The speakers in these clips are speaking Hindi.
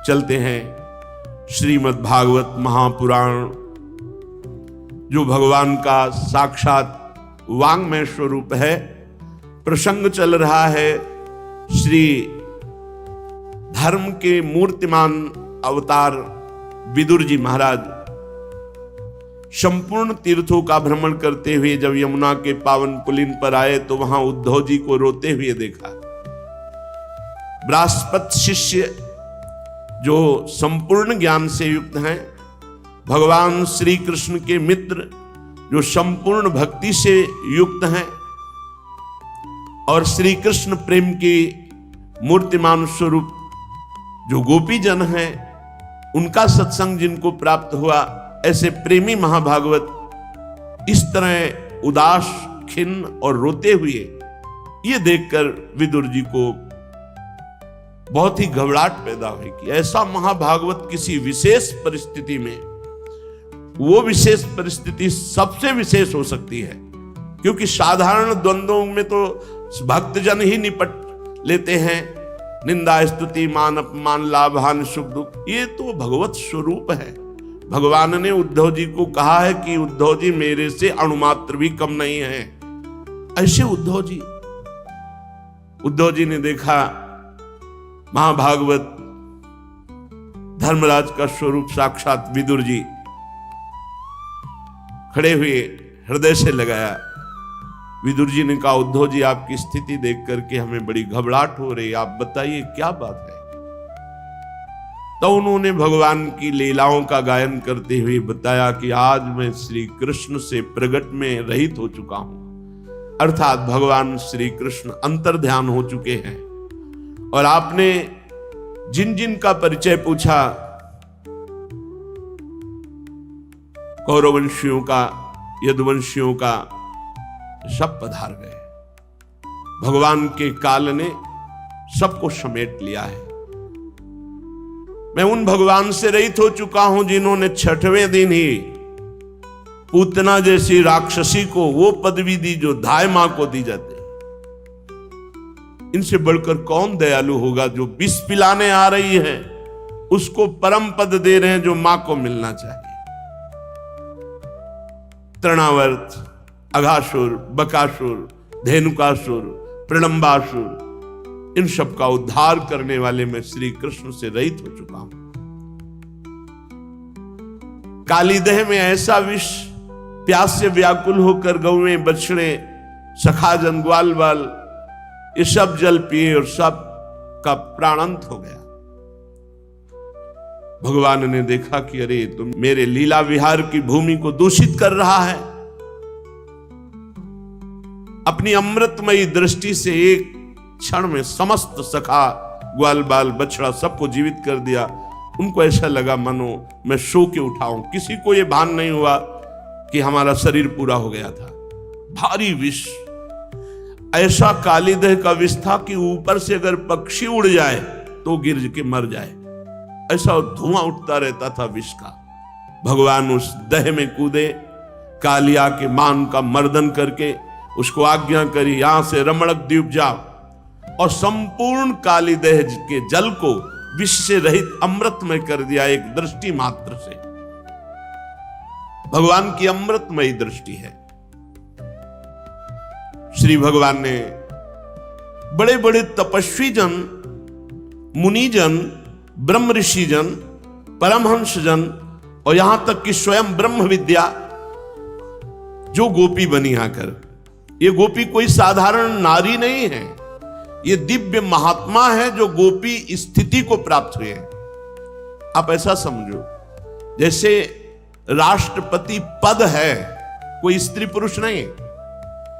चलते हैं। श्रीमद् भागवत महापुराण जो भगवान का साक्षात वांग्मय स्वरूप है, प्रसंग चल रहा है श्री धर्म के मूर्तिमान अवतार विदुर जी महाराज संपूर्ण तीर्थों का भ्रमण करते हुए जब यमुना के पावन पुलिन पर आए तो वहां उद्धव जी को रोते हुए देखा। बृहस्पति शिष्य जो संपूर्ण ज्ञान से युक्त हैं, भगवान श्री कृष्ण के मित्र जो संपूर्ण भक्ति से युक्त हैं और श्री कृष्ण प्रेम की मूर्तिमान स्वरूप जो गोपी जन हैं, उनका सत्संग जिनको प्राप्त हुआ, ऐसे प्रेमी महाभागवत इस तरह उदास, खिन्न और रोते हुए ये देखकर विदुर जी को बहुत ही घबराहट पैदा हुई कि ऐसा महाभागवत किसी विशेष परिस्थिति में, वो विशेष परिस्थिति सबसे विशेष हो सकती है, क्योंकि साधारण द्वंद्वों में तो भक्तजन ही निपट लेते हैं, निंदा स्तुति मान अपमान लाभ हानि सुख दुख, ये तो भगवत स्वरूप है। भगवान ने उद्धव जी को कहा है कि उद्धव जी मेरे से अणुमात्र भी कम नहीं है। ऐसे उद्धव जी ने देखा महाभागवत धर्मराज का स्वरूप साक्षात विदुर जी खड़े हुए, हृदय से लगाया। विदुर जी ने कहा, उद्धव जी आपकी स्थिति देख करके हमें बड़ी घबराहट हो रही है, आप बताइए क्या बात है। तो उन्होंने भगवान की लीलाओं का गायन करते हुए बताया कि आज मैं श्री कृष्ण से प्रगट में रहित हो चुका हूं, अर्थात भगवान श्री कृष्ण अंतर्ध्यान हो चुके हैं। और आपने जिन जिन का परिचय पूछा, कौरववंशियों का, यदुवंशियों का, सब पधार गए। भगवान के काल ने सबको समेट लिया है। मैं उन भगवान से रहित हो चुका हूं जिन्होंने 6वें दिन ही पूतना जैसी राक्षसी को वो पदवी दी जो धाय मां को दी जाती। इनसे बढ़कर कौन दयालु होगा जो विष पिलाने आ रही है उसको परम पद दे रहे हैं जो मां को मिलना चाहिए। तृणावर्त, अघासुर, बकासुर, धेनुकासुर, प्रलंबासुर, इन सब का उद्धार करने वाले मैं श्री कृष्ण से रहित हो चुका हूं। कालीदह में ऐसा विष प्यास से व्याकुल होकर गौएं, बछड़े, सखाजन, ग्वाल बाल ये सब जल पिए और सब का प्राणांत हो गया। भगवान ने देखा कि अरे तुम मेरे लीला विहार की भूमि को दूषित कर रहा है। अपनी अमृतमयी दृष्टि से एक क्षण में समस्त सखा, ग्वाल बाल, बछड़ा सबको जीवित कर दिया। उनको ऐसा लगा मानो मैं सो के उठाऊं। किसी को यह भान नहीं हुआ कि हमारा शरीर पूरा हो गया था। भारी विष, ऐसा कालीदह का विष था कि ऊपर से अगर पक्षी उड़ जाए तो गिर के मर जाए, ऐसा धुआं उठता रहता था विष का। भगवान उस दह में कूदे, कालिया के मान का मर्दन करके उसको आज्ञा करी, यहां से रमणक द्वीप जाओ, और संपूर्ण कालीदह के जल को विष से रहित अमृतमय कर दिया एक दृष्टि मात्र से। भगवान की अमृतमयी दृष्टि है। श्री भगवान ने बड़े बड़े तपस्वी जन, मुनिजन, ब्रह्म ऋषि जन, परमहंस जन और यहां तक कि स्वयं ब्रह्म विद्या जो गोपी बनी आकर, ये गोपी कोई साधारण नारी नहीं है, ये दिव्य महात्मा है जो गोपी स्थिति को प्राप्त हुए हैं। आप ऐसा समझो जैसे राष्ट्रपति पद है, कोई स्त्री पुरुष नहीं,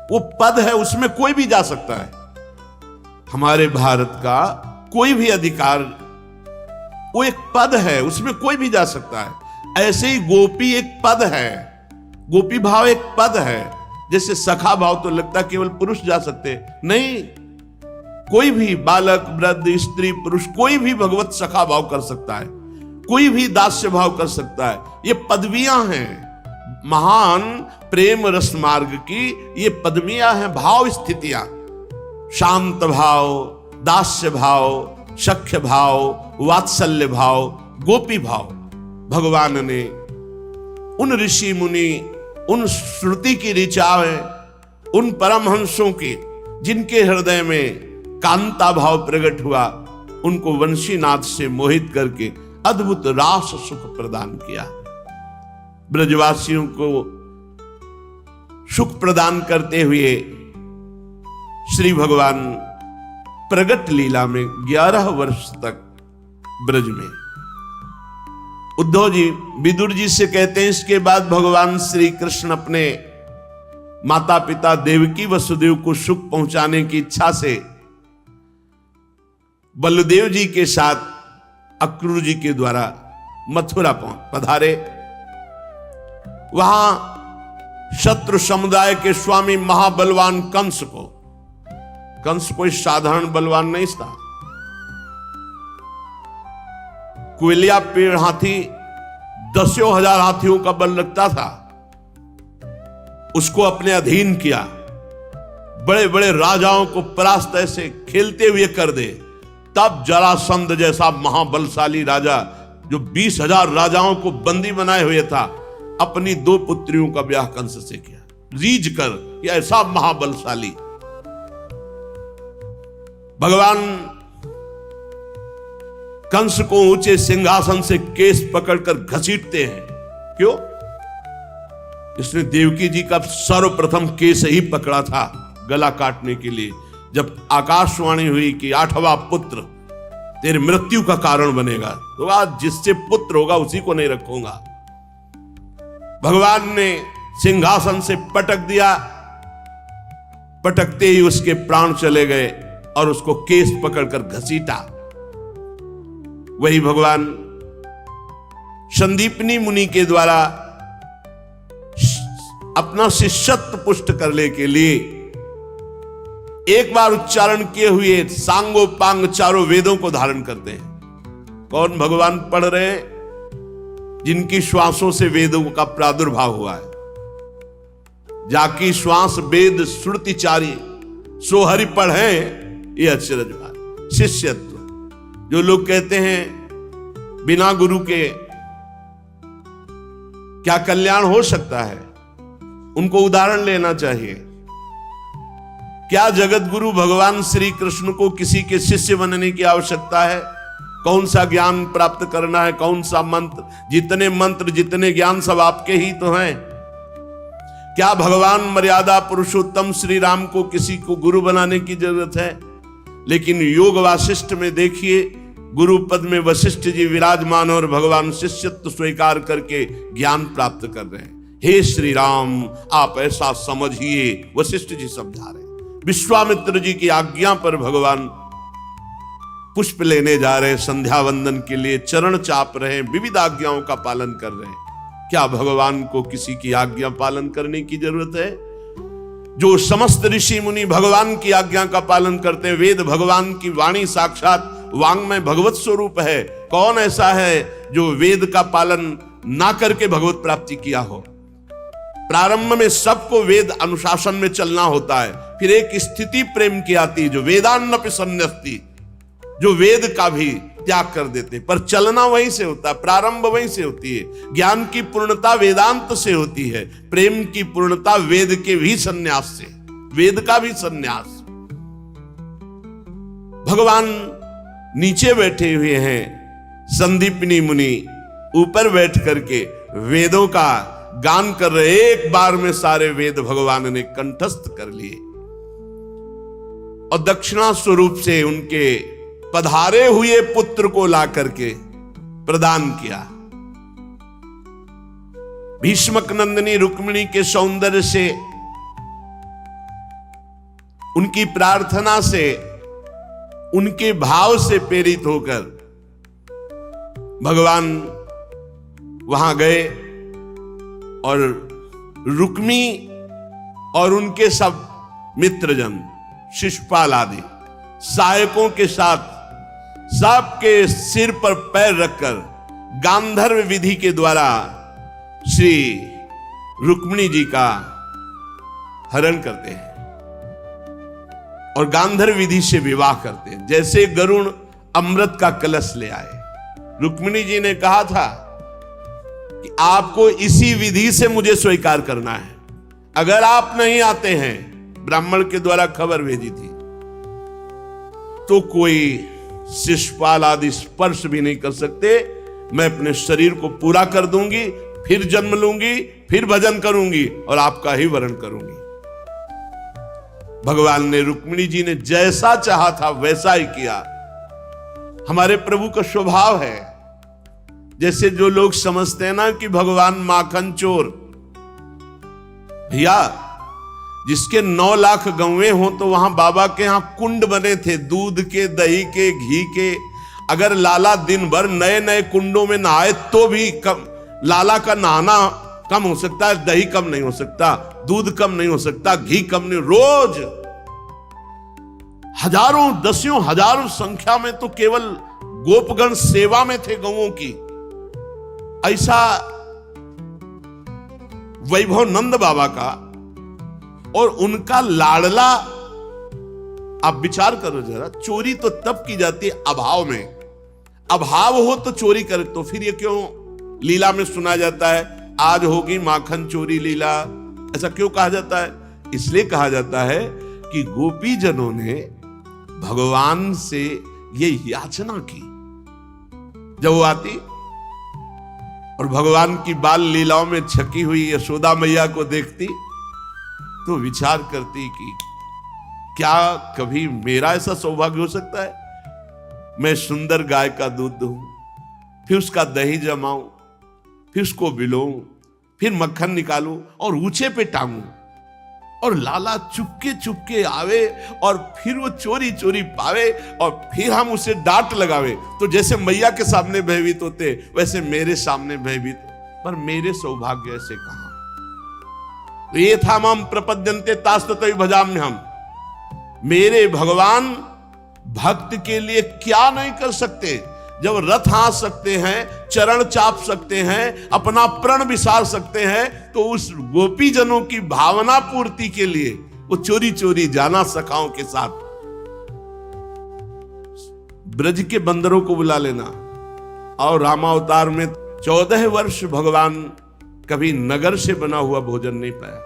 वो पद है, उसमें कोई भी जा सकता है। हमारे भारत का कोई भी अधिकार, वो एक पद है, उसमें कोई भी जा सकता है। ऐसे ही गोपी एक पद है, गोपी भाव एक पद है। जैसे सखा भाव तो लगता केवल पुरुष जा सकते, नहीं, कोई भी बालक, वृद्ध, स्त्री, पुरुष, कोई भी भगवत सखा भाव कर सकता है, कोई भी दास्य भाव कर सकता है। ये पदवियां हैं, महान प्रेम रस मार्ग की ये पदवियां हैं, भाव स्थितियां। शांत भाव, दास्य भाव, सख्य भाव, वात्सल्य भाव, गोपी भाव भगवान ने उन ऋषि मुनि, उन श्रुति की ऋचाएं, उन परमहंसों के जिनके हृदय में कांता भाव प्रकट हुआ, उनको वंशीनाथ से मोहित करके अद्भुत रास सुख प्रदान किया। ब्रजवासियों को सुख प्रदान करते हुए श्री भगवान प्रगट लीला में 11 वर्ष तक ब्रज में। उद्धव जी विदुर जी से कहते हैं, इसके बाद भगवान श्री कृष्ण अपने माता पिता देवकी वसुदेव को सुख पहुंचाने की इच्छा से बलदेव जी के साथ अक्रूर जी के द्वारा मथुरा पधारे। वहां शत्रु समुदाय के स्वामी महाबलवान कंस कोई साधारण बलवान नहीं था। कोयलिया पेड़ हाथी 10,000 हाथियों का बल रखता था, उसको अपने अधीन किया। बड़े बड़े राजाओं को परास्त ऐसे खेलते हुए कर दे। तब जरासंध जैसा महाबलशाली राजा जो 20,000 राजाओं को बंदी बनाए हुए था, अपनी 2 पुत्रियों का ब्याह कंस से किया, रीझ कर कि ऐसा महाबलशाली। भगवान कंस को ऊंचे सिंहासन से केस पकड़कर घसीटते हैं। क्यों? इसने देवकी जी का सर्वप्रथम केस ही पकड़ा था गला काटने के लिए, जब आकाशवाणी हुई कि 8वां पुत्र तेरे मृत्यु का कारण बनेगा, तो आज जिससे पुत्र होगा उसी को नहीं रखूंगा। भगवान ने सिंहासन से पटक दिया, पटकते ही उसके प्राण चले गए और उसको केस पकड़कर घसीटा। वही भगवान संदीपनी मुनि के द्वारा अपना शिष्यत्व पुष्ट करने के लिए एक बार उच्चारण किए हुए सांगोपांग चारों वेदों को धारण करते हैं। कौन भगवान पढ़ रहे हैं? जिनकी श्वासों से वेदों का प्रादुर्भाव हुआ है। जाकी श्वास वेद श्रुतिचारी सो हरि पढ़े, ये अचरज बात। शिष्यत्व, जो लोग कहते हैं बिना गुरु के क्या कल्याण हो सकता है, उनको उदाहरण लेना चाहिए। क्या जगत गुरु भगवान श्री कृष्ण को किसी के शिष्य बनने की आवश्यकता है? कौन सा ज्ञान प्राप्त करना है, कौन सा मंत्र जितने ज्ञान सब आपके ही तो हैं। क्या भगवान मर्यादा पुरुषोत्तम श्री राम को किसी को गुरु बनाने की जरूरत है? लेकिन योग वासिष्ठ में देखिए, गुरु पद में वशिष्ठ जी विराजमान और भगवान शिष्यत्व स्वीकार करके ज्ञान प्राप्त कर रहे हैं। हे श्री राम, आप ऐसा समझिए, वशिष्ठ जी समझा रहे हैं। विश्वामित्र जी की आज्ञा पर भगवान पुष्प लेने जा रहे, संध्या वंदन के लिए चरण चाप रहे, विविध आज्ञाओं का पालन कर रहे हैं। क्या भगवान को किसी की आज्ञा पालन करने की जरूरत है? जो समस्त ऋषि मुनि भगवान की आज्ञा का पालन करते हैं, वेद भगवान की वाणी साक्षात वांग्मय भगवत स्वरूप है। कौन ऐसा है जो वेद का पालन ना करके भगवत प्राप्ति किया हो? प्रारंभ में सबको वेद अनुशासन में चलना होता है, फिर एक स्थिति प्रेम की आती है जो वेदान्नपि सन्न्यस्ति, जो वेद का भी त्याग कर देते, पर चलना वहीं से होता है, प्रारंभ वहीं से होती है। ज्ञान की पूर्णता वेदांत से होती है, प्रेम की पूर्णता वेद के भी सन्यास से, वेद का भी सन्यास। भगवान नीचे बैठे हुए हैं, संदीपनी मुनि ऊपर बैठ करके वेदों का गान कर रहे। एक बार में सारे वेद भगवान ने कंठस्थ कर लिए और दक्षिणा स्वरूप से उनके पधारे हुए पुत्र को ला करके प्रदान किया। भीष्मक नंदिनी रुक्मिणी के सौंदर्य से, उनकी प्रार्थना से, उनके भाव से प्रेरित होकर भगवान वहां गए और रुक्मी और उनके सब मित्रजन, शिशुपाल आदि सहायकों के साथ सबके सिर पर पैर रखकर गांधर्व विधि के द्वारा श्री रुक्मिणी जी का हरण करते हैं और गांधर्व विधि से विवाह करते हैं। जैसे गरुण अमृत का कलश ले आए। रुक्मिणी जी ने कहा था कि आपको इसी विधि से मुझे स्वीकार करना है, अगर आप नहीं आते हैं, ब्राह्मण के द्वारा खबर भेजी थी, तो कोई शिशुपाल आदि स्पर्श भी नहीं कर सकते। मैं अपने शरीर को पूरा कर दूंगी, फिर जन्म लूंगी, फिर भजन करूंगी और आपका ही वरण करूंगी। भगवान ने, रुक्मिणी जी ने जैसा चाहा था वैसा ही किया। हमारे प्रभु का स्वभाव है, जैसे जो लोग समझते हैं ना कि भगवान माखन चोर, भैया जिसके 9 लाख गौवें हो तो वहां बाबा के यहां कुंड बने थे, दूध के, दही के, घी के। अगर लाला दिन भर नए नए कुंडों में नहाए तो भी कम, लाला का नहाना कम हो सकता है, दही कम नहीं हो सकता, दूध कम नहीं हो सकता, घी कम नहीं। रोज हजारों, दसियों हजारों संख्या में तो केवल गोपगण सेवा में थे गौओं की। ऐसा वैभव नंद बाबा का और उनका लाडला, आप विचार करो जरा, चोरी तो तब की जाती है अभाव में। अभाव हो तो चोरी करे, तो फिर ये क्यों लीला में सुना जाता है आज होगी माखन चोरी लीला? ऐसा क्यों कहा जाता है? इसलिए कहा जाता है कि गोपी जनों ने भगवान से ये याचना की। जब वो आती और भगवान की बाल लीलाओं में छकी हुई यशोदा मैया को देखती तो विचार करती कि क्या कभी मेरा ऐसा सौभाग्य हो सकता है, मैं सुंदर गाय का दूध दूं, फिर उसका दही जमाऊं, फिर उसको बिलोऊं, फिर मक्खन निकालूं और ऊंचे पे टांगूं, और लाला चुपके चुपके आवे और फिर वो चोरी चोरी पावे और फिर हम उसे डांट लगावे। तो जैसे मैया के सामने भयभीत होते वैसे मेरे सामने भयभीत, पर मेरे सौभाग्य ऐसे कहां? ये था माम प्रपद्यन्ते तास्ततै भजाम्य हम। मेरे भगवान भक्त के लिए क्या नहीं कर सकते? जब रथ हाँक सकते हैं, चरण चाप सकते हैं, अपना प्रण विसार सकते हैं, तो उस गोपी जनों की भावना पूर्ति के लिए वो चोरी चोरी जाना सखाओं के साथ। ब्रज के बंदरों को बुला लेना। और रामावतार में 14 वर्ष भगवान कभी नगर से बना हुआ भोजन नहीं पाया।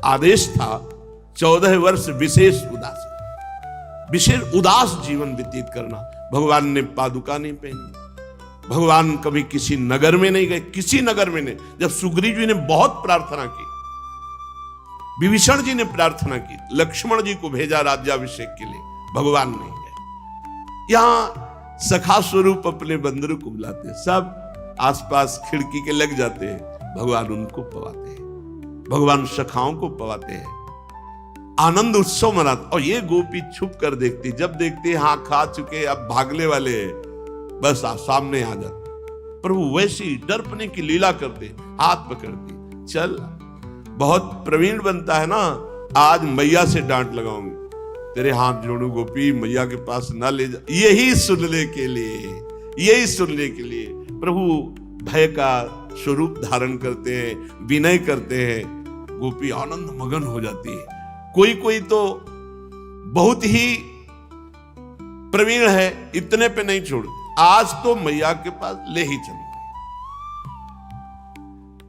आदेश था 14 वर्ष विशेष उदास जीवन व्यतीत करना। भगवान ने पादुका नहीं पहनी, भगवान कभी किसी नगर में नहीं गए, किसी नगर में नहीं। जब सुग्रीव जी ने बहुत प्रार्थना की, विभीषण जी ने प्रार्थना की, लक्ष्मण जी को भेजा राज्याभिषेक के लिए, भगवान नहीं गए। यहां सखा स्वरूप अपने बंदरों को बुलाते हैं, सब आसपास खिड़की के लग जाते हैं, भगवान उनको पवाते हैं, भगवान सखाओं को पवाते हैं, आनंद उत्सव मनाते। और ये गोपी छुप कर देखती, जब देखती हाँ खा चुके अब भागने वाले हैं, बस सामने आ जाते। प्रभु वैसी डरपने की लीला करते, हाथ पकड़ती, चल बहुत प्रवीण बनता है ना, आज मैया से डांट लगाऊंगी, तेरे हाथ जोड़ू गोपी, मैया के पास ना ले जा। यही सुनने के लिए, यही सुनने के लिए प्रभु भय का स्वरूप धारण करते हैं, विनय करते हैं। गोपी आनंद मगन हो जाती है। कोई कोई तो बहुत ही प्रवीण है, इतने पे नहीं छोड़, आज तो मैया के पास ले ही चल।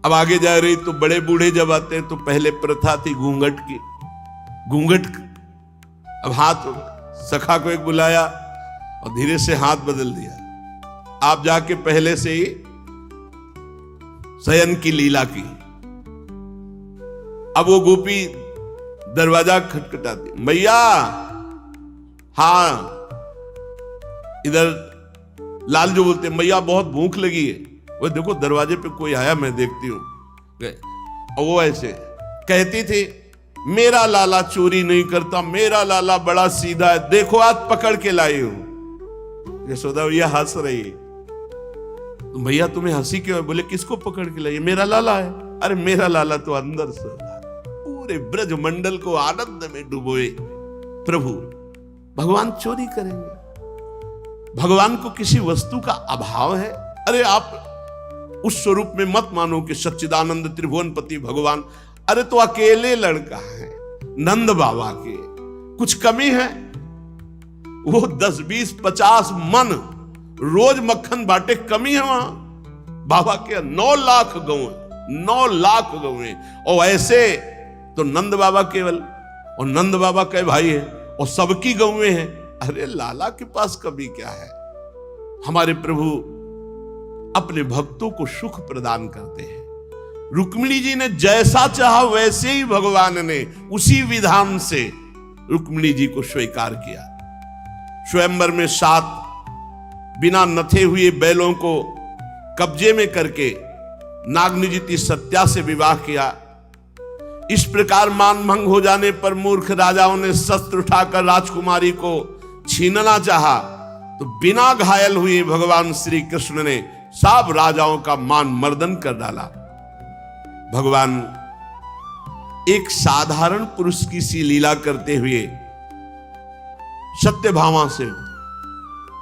अब आगे जा रही तो बड़े बूढ़े जब आते हैं तो पहले प्रथा थी घूंघट की, घूंघट। अब हाथ, सखा को एक बुलाया और धीरे से हाथ बदल दिया, आप जाके पहले से ही शयन की लीला की। अब वो गोपी दरवाजा खटखटाती, मैया हाँ, इधर लाल जो बोलते, मैया बहुत भूख लगी है, वो देखो दरवाजे पे कोई आया, मैं देखती हूं। और वो ऐसे कहती थी, मेरा लाला चोरी नहीं करता, मेरा लाला बड़ा सीधा है, देखो आज पकड़ के लाई हूं। यशोदा भैया हंस रही है, तो भैया तुम्हें हंसी क्यों है? बोले किसको पकड़ के लाई? मेरा लाला है। अरे मेरा लाला तो अंदर से। पूरे ब्रज मंडल को आनंद में डुबोए प्रभु। भगवान चोरी करेंगे? भगवान को किसी वस्तु का अभाव है? अरे आप उस स्वरूप में मत मानो कि सच्चिदानंद त्रिभुवनपति भगवान, अरे तो अकेले लड़का है, नंद बाबा के कुछ कमी है? वो 10, 20, 50 मन रोज मक्खन बांटे, कमी है वहां। बाबा के 9 लाख गौ, 9 लाख गौएं, और ऐसे तो नंद बाबा केवल, और नंद बाबा के भाई है, और सबकी गौएं हैं। अरे लाला के पास कमी क्या है। हमारे प्रभु अपने भक्तों को सुख प्रदान करते हैं। रुक्मिणी जी ने जैसा चाहा वैसे ही भगवान ने उसी विधान से रुक्मिणी जी को स्वीकार किया। स्वयंवर में 7 बिना नथे हुए बैलों को कब्जे में करके नागनिजिति सत्या से विवाह किया। इस प्रकार मान भंग हो जाने पर मूर्ख राजाओं ने शस्त्र उठाकर राजकुमारी को छीनना चाहा, तो बिना घायल हुए भगवान श्री कृष्ण ने सब राजाओं का मान मर्दन कर डाला। भगवान एक साधारण पुरुष की सी लीला करते हुए सत्यभामा से,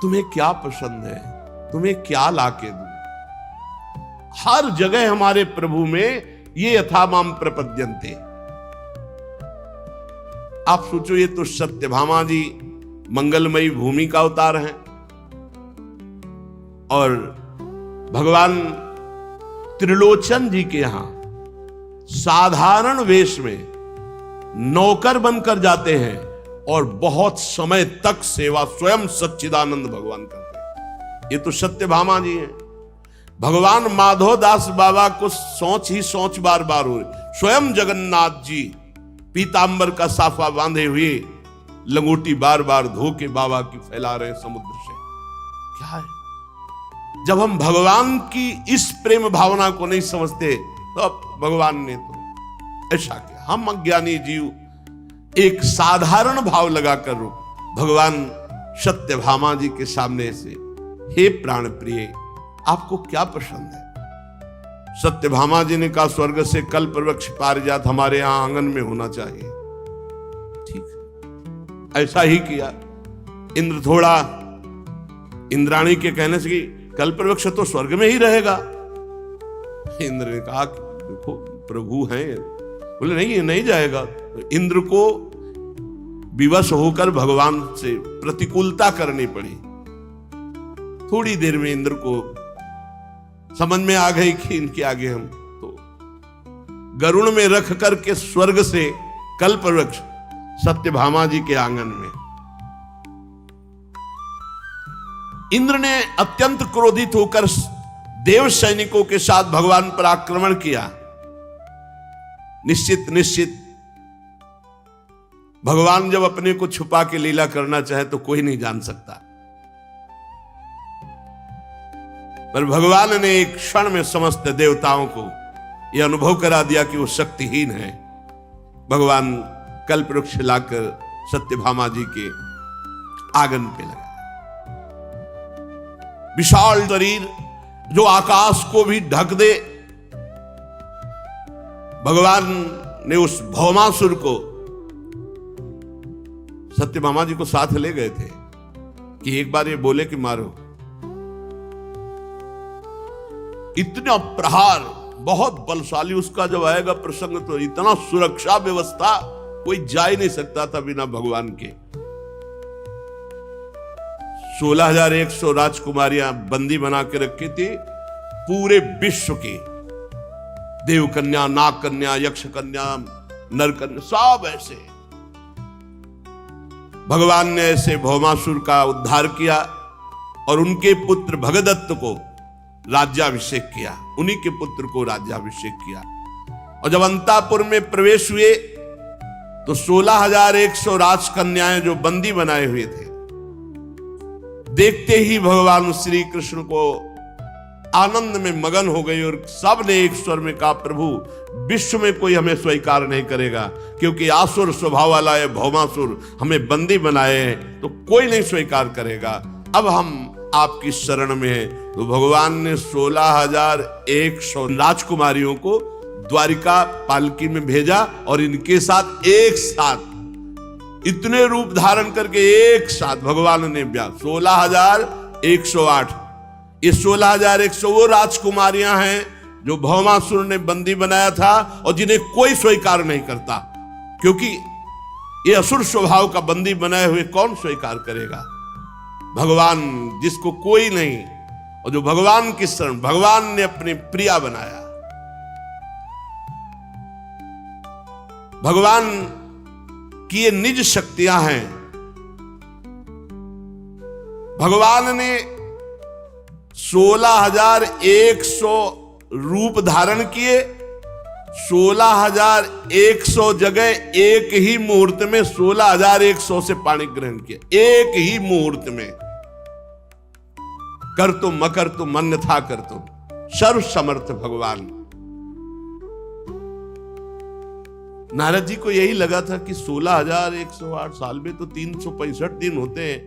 तुम्हें क्या पसंद है, तुम्हें क्या लाके दूं। हर जगह हमारे प्रभु में ये यथामाम प्रपद्यन्ते। आप सोचो, ये तो सत्यभामा जी मंगलमयी भूमि का अवतार हैं, और भगवान त्रिलोचन जी के यहां साधारण वेश में नौकर बनकर जाते हैं, और बहुत समय तक सेवा स्वयं सच्चिदानंद भगवान करते हैं। ये तो सत्यभामा जी हैं। भगवान माधवदास बाबा को सोच ही सोच बार बार हो रही। स्वयं जगन्नाथ जी पीतांबर का साफा बांधे हुए लंगोटी बार बार धो के बाबा की फैला रहे समुद्र से। क्या है, जब हम भगवान की इस प्रेम भावना को नहीं समझते, तो अब भगवान ने तो ऐसा किया। हम अज्ञानी जीव एक साधारण भाव लगाकर भगवान सत्यभामा जी के सामने से, हे प्राण प्रिय, आपको क्या पसंद है। सत्यभामा जी ने कहा, स्वर्ग से कल्प वृक्ष पारिजात हमारे यहां आंगन में होना चाहिए। ठीक, ऐसा ही किया। इंद्र थोड़ा इंद्राणी के कहने से कि कल्प वृक्ष तो स्वर्ग में ही रहेगा। इंद्र ने कहा, देखो प्रभु हैं। बोले नहीं, ये नहीं जाएगा। तो इंद्र को विवश होकर भगवान से प्रतिकूलता करनी पड़ी। थोड़ी देर में इंद्र को समझ में आ गई कि इनके आगे हम तो गरुड़ में रख करके स्वर्ग से कल्प वृक्ष सत्यभामा जी के आंगन में। इंद्र ने अत्यंत क्रोधित होकर देव सैनिकों के साथ भगवान पर आक्रमण किया। निश्चित भगवान जब अपने को छुपा के लीला करना चाहे तो कोई नहीं जान सकता, पर भगवान ने एक क्षण में समस्त देवताओं को यह अनुभव करा दिया कि वो शक्तिहीन है। भगवान कल्पवृक्ष लाकर सत्यभामा जी के आंगन पे लगा। विशाल शरीर जो आकाश को भी ढक दे, भगवान ने उस भौमासुर को सत्यभामा जी को साथ ले गए थे कि एक बार ये बोले कि मारो। इतना प्रहार, बहुत बलशाली उसका जब आएगा प्रसंग, तो इतना सुरक्षा व्यवस्था, कोई जा ही नहीं सकता था बिना भगवान के। 16,100 राजकुमारियां बंदी बना के रखी थी। पूरे विश्व की देव कन्या, नाग कन्या, यक्ष कन्या, नर कन्या, सब ऐसे। भगवान ने ऐसे भौमासुर का उद्धार किया और उनके पुत्र भगदत्त को राज्याभिषेक किया। उन्हीं के पुत्र को राज्याभिषेक किया। और जब अंतापुर में प्रवेश हुए तो 16,100 राजकन्याएं जो बंदी बनाए हुए थे, देखते ही भगवान श्री कृष्ण को आनंद में मगन हो गई और सब ने एक स्वर में कहा, प्रभु विश्व में कोई हमें स्वीकार नहीं करेगा, क्योंकि आसुर स्वभाव वाला है भौमासुर, हमें बंदी बनाए हैं तो कोई नहीं स्वीकार करेगा। अब हम आपकी शरण में हैं। तो भगवान ने 16,100 राजकुमारियों को द्वारिका पालकी में भेजा और इनके साथ एक साथ इतने रूप धारण करके एक साथ भगवान ने ब्याह। 16,108, ये 16,100 वो राजकुमारियां हैं जो भौमासुर ने बंदी बनाया था और जिन्हें कोई स्वीकार नहीं करता, क्योंकि ये असुर स्वभाव का बंदी बनाए हुए कौन स्वीकार करेगा? भगवान जिसको कोई नहीं, और जो भगवान की शरण, भगवान ने अपनी प्रिया बनाया। भगवान की ये निज शक्तियां हैं। भगवान ने 16,100 रूप धारण किए, 16,100 जगह एक ही मुहूर्त में 16,100 से पानी ग्रहण किया, एक ही मुहूर्त में। कर तुम मकर तुम अन्यथा कर तुम, सर्व समर्थ भगवान। नारद जी को यही लगा था कि 16,108 साल में तो 365 दिन होते हैं,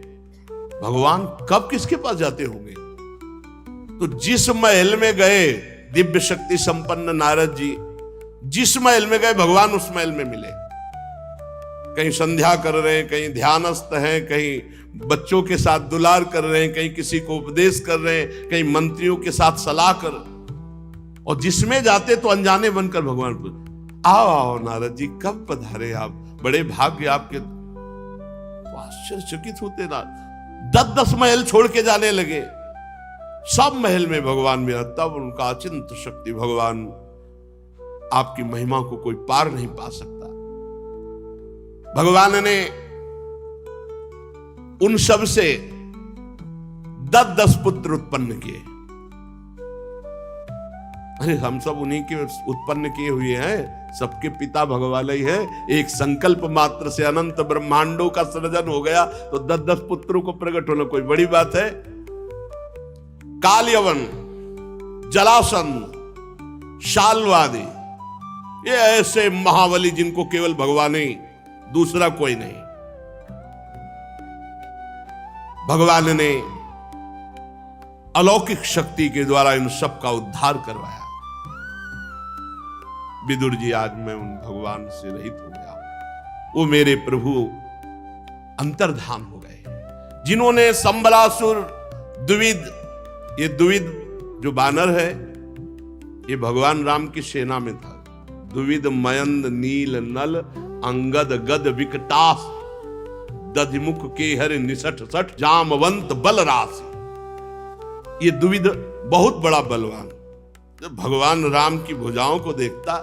भगवान कब किसके पास जाते होंगे? तो जिस महल में गए, दिव्य शक्ति संपन्न नारद जी जिस महल में गए, भगवान उस महल में मिले। कहीं संध्या कर रहे हैं, कहीं ध्यानस्थ हैं, कहीं बच्चों के साथ दुलार कर रहे हैं, कहीं किसी को उपदेश कर रहे हैं, कहीं मंत्रियों के साथ सलाह कर, और जिसमें जाते तो अनजाने बनकर भगवान को, आओ आओ नारद जी, कब पधारे आप, बड़े भाग्य आपके। आश्चर्यचकित होते ना, 10-10 महल छोड़ के जाने लगे, सब महल में भगवान मिला। तब उनका अचिंत शक्ति भगवान, आपकी महिमा को कोई पार नहीं पा सकता। भगवान ने उन सब से 10-10 पुत्र उत्पन्न किए। अरे हम सब उन्हीं के उत्पन्न किए हुए हैं, सबके पिता भगवान ही है। एक संकल्प मात्र से अनंत ब्रह्मांडों का सृजन हो गया, तो 10-10 पुत्रों को प्रकट होना कोई बड़ी बात है? कालयवन, जलासन, शाल्वादि, ये ऐसे महाबली जिनको केवल भगवान ही, दूसरा कोई नहीं। भगवान ने अलौकिक शक्ति के द्वारा इन सब का उद्धार करवाया। विदुर जी, आज मैं उन भगवान से रहित हो गया, वो मेरे प्रभु अंतर्धान हो गए, जिन्होंने संबलासुर, द्विविद, ये द्विविद जो बानर है ये भगवान राम की सेना में था। द्विविद मयंद नील नल अंगद गद विकटास दधिमुख के हर निसठ सठ जामवंत बल राशि। ये द्विविद बहुत बड़ा बलवान। जब भगवान राम की भुजाओं को देखता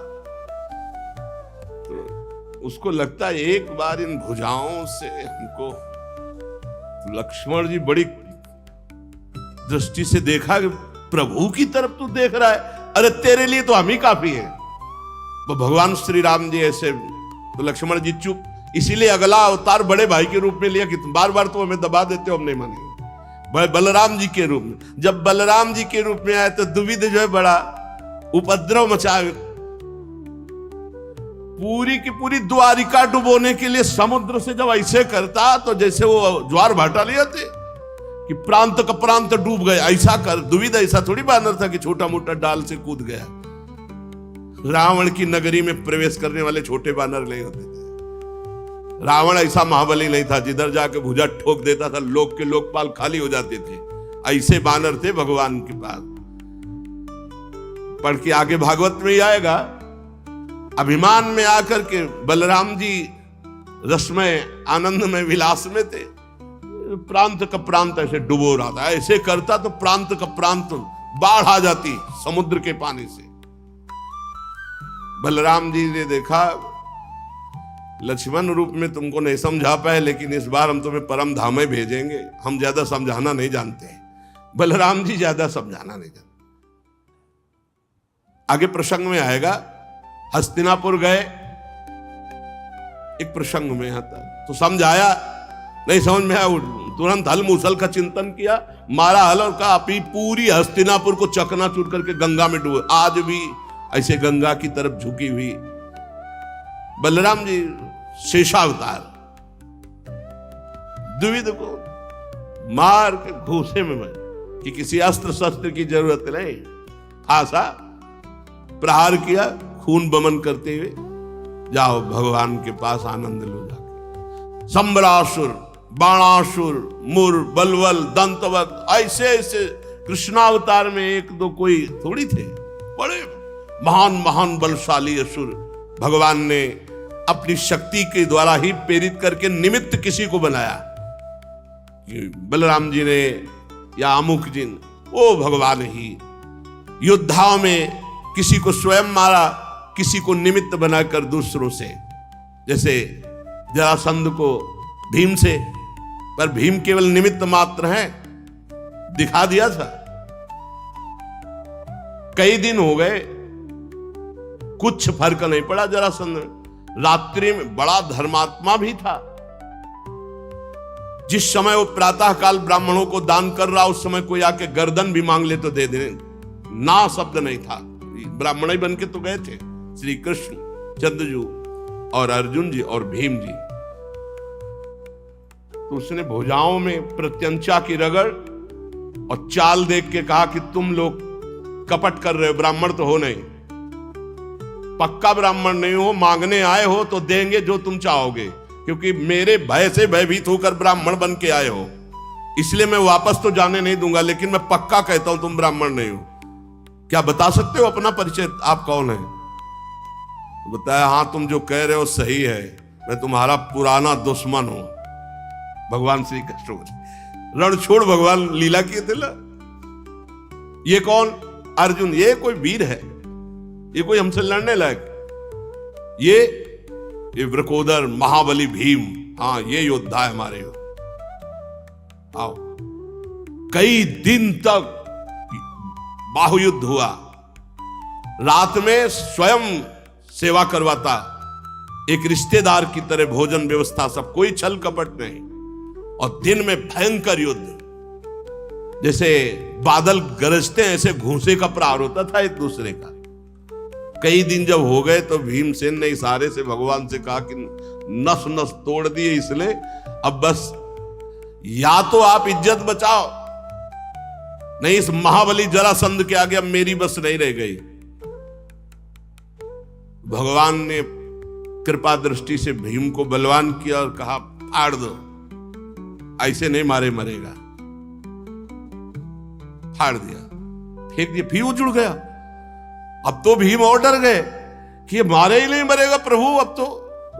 तो उसको लगता एक बार इन भुजाओं से हमको, लक्ष्मण जी बड़ी दृष्टि से देखा कि प्रभु की तरफ तू देख रहा है, अरे तेरे लिए तो हम ही काफी हैं। वो भगवान श्री राम जी ऐसे, तो लक्ष्मण जी चुप, इसीलिए अगला अवतार बड़े भाई के रूप में लिया कि तुम बार बार तो हमें दबा देते हो, हम नहीं मानेंगे। बलराम जी के रूप में, जब बलराम जी के रूप में आए तो द्विविद जो है बड़ा उपद्रव मचाए, पूरी की पूरी द्वारिका डुबोने के लिए समुद्र से जब ऐसे करता तो जैसे वो ज्वार भाटा ले आते कि प्रांत का प्रांत डूब गए, ऐसा कर। द्विविद ऐसा थोड़ी बानर था कि छोटा मोटा डाल से कूद गया। रावण की नगरी में प्रवेश करने वाले छोटे बानर नहीं होते थे। रावण ऐसा महाबली नहीं था, जिधर जाके भुजा ठोक देता था लोक के लोकपाल खाली हो जाते थे। ऐसे बानर थे भगवान के पास। पढ़ के आगे भागवत में ही आएगा, अभिमान में आकर के बलराम जी रसमय आनंद में विलास में थे, प्रांत का प्रांत ऐसे डुबो रहा था। ऐसे करता तो प्रांत का प्रांत बाढ़ आ जाती समुद्र के पानी से। बलराम जी ने देखा, लक्ष्मण रूप में तुमको नहीं समझा पाए, लेकिन इस बार हम तुम्हें परम धाम में भेजेंगे। हम ज्यादा समझाना नहीं जानते, बलराम जी ज्यादा समझाना नहीं जानते। आगे प्रसंग में आएगा, हस्तिनापुर गए, एक प्रसंग में आता तो समझाया, नहीं समझ में आया, तुरंत हल मूसल का चिंतन किया, मारा हल और कहा पूरी हस्तिनापुर को चकनाचूर करके गंगा में डूबे। आज भी ऐसे गंगा की तरफ झुकी हुई बलराम जी शेषावतार, द्विविद को मार के घूसे में मर, कि किसी अस्त्र शस्त्र की जरूरत नहीं, आशा प्रहार किया, खून बमन करते हुए जाओ भगवान के पास आनंद लो जाके। संबरासुर, बाणासुर, मुर, बलवल, दंतवत, ऐसे ऐसे कृष्णावतार में एक दो कोई थोड़ी थे, बड़े महान महान बलशाली असुर भगवान ने अपनी शक्ति के द्वारा ही प्रेरित करके निमित्त किसी को बनाया। बलराम जी ने या अमुक जी ने, वो भगवान ही योद्धाओं में किसी को स्वयं मारा, किसी को निमित्त बनाकर दूसरों से, जैसे जरासंध को भीम से, पर भीम केवल निमित्त मात्र है, दिखा दिया था। कई दिन हो गए, कुछ फर्क नहीं पड़ा जरासंध में। रात्रि में बड़ा धर्मात्मा भी था। जिस समय वो प्रातः काल ब्राह्मणों को दान कर रहा, उस समय कोई आके गर्दन भी मांग ले तो दे दे, ना शब्द नहीं था। ब्राह्मण ही बन के तो गए थे श्री कृष्ण, चंद्रजू और अर्जुन जी और भीम जी। तो उसने भुजाओं में प्रत्यंचा की रगड़ और चाल देख के कहा कि तुम लोग कपट कर रहे हो, ब्राह्मण तो हो नहीं, पक्का ब्राह्मण नहीं हो, मांगने आए हो तो देंगे जो तुम चाहोगे, क्योंकि मेरे भय से भयभीत होकर ब्राह्मण बन के आए हो, इसलिए मैं वापस तो जाने नहीं दूंगा, लेकिन मैं पक्का कहता हूं तुम ब्राह्मण नहीं हो। क्या बता सकते हो अपना परिचय, आप कौन है? तो बताया, हाँ तुम जो कह रहे हो सही है, मैं तुम्हारा पुराना दुश्मन हूं। भगवान श्री कृष्ण रण छोड़ भगवान लीला किए थे। ये कौन? अर्जुन। ये कोई वीर है, ये कोई हमसे लड़ने लायक? ये वृकोदर महाबली भीम, हाँ ये योद्धा है हमारे। आओ। कई दिन तक बाहुयुद्ध हुआ। रात में स्वयं सेवा करवाता, एक रिश्तेदार की तरह भोजन व्यवस्था, सब, कोई छल कपट नहीं। और दिन में भयंकर युद्ध, जैसे बादल गरजते हैं ऐसे घूंसे का प्रहार होता था एक दूसरे का। कई दिन जब हो गए तो भीमसेन ने इशारे से भगवान से कहा कि नस नस तोड़ दिए, इसलिए अब बस या तो आप इज्जत बचाओ, नहीं इस महाबली जरासंध के आगे अब मेरी बस नहीं रह गई। भगवान ने कृपा दृष्टि से भीम को बलवान किया और कहा, फाड़ दो, ऐसे नहीं मारे मरेगा। फाड़ दिया, फेंक दिया, फिर वो जुड़ गया। अब तो भीम और डर गए कि ये मारे ही नहीं मरेगा प्रभु अब तो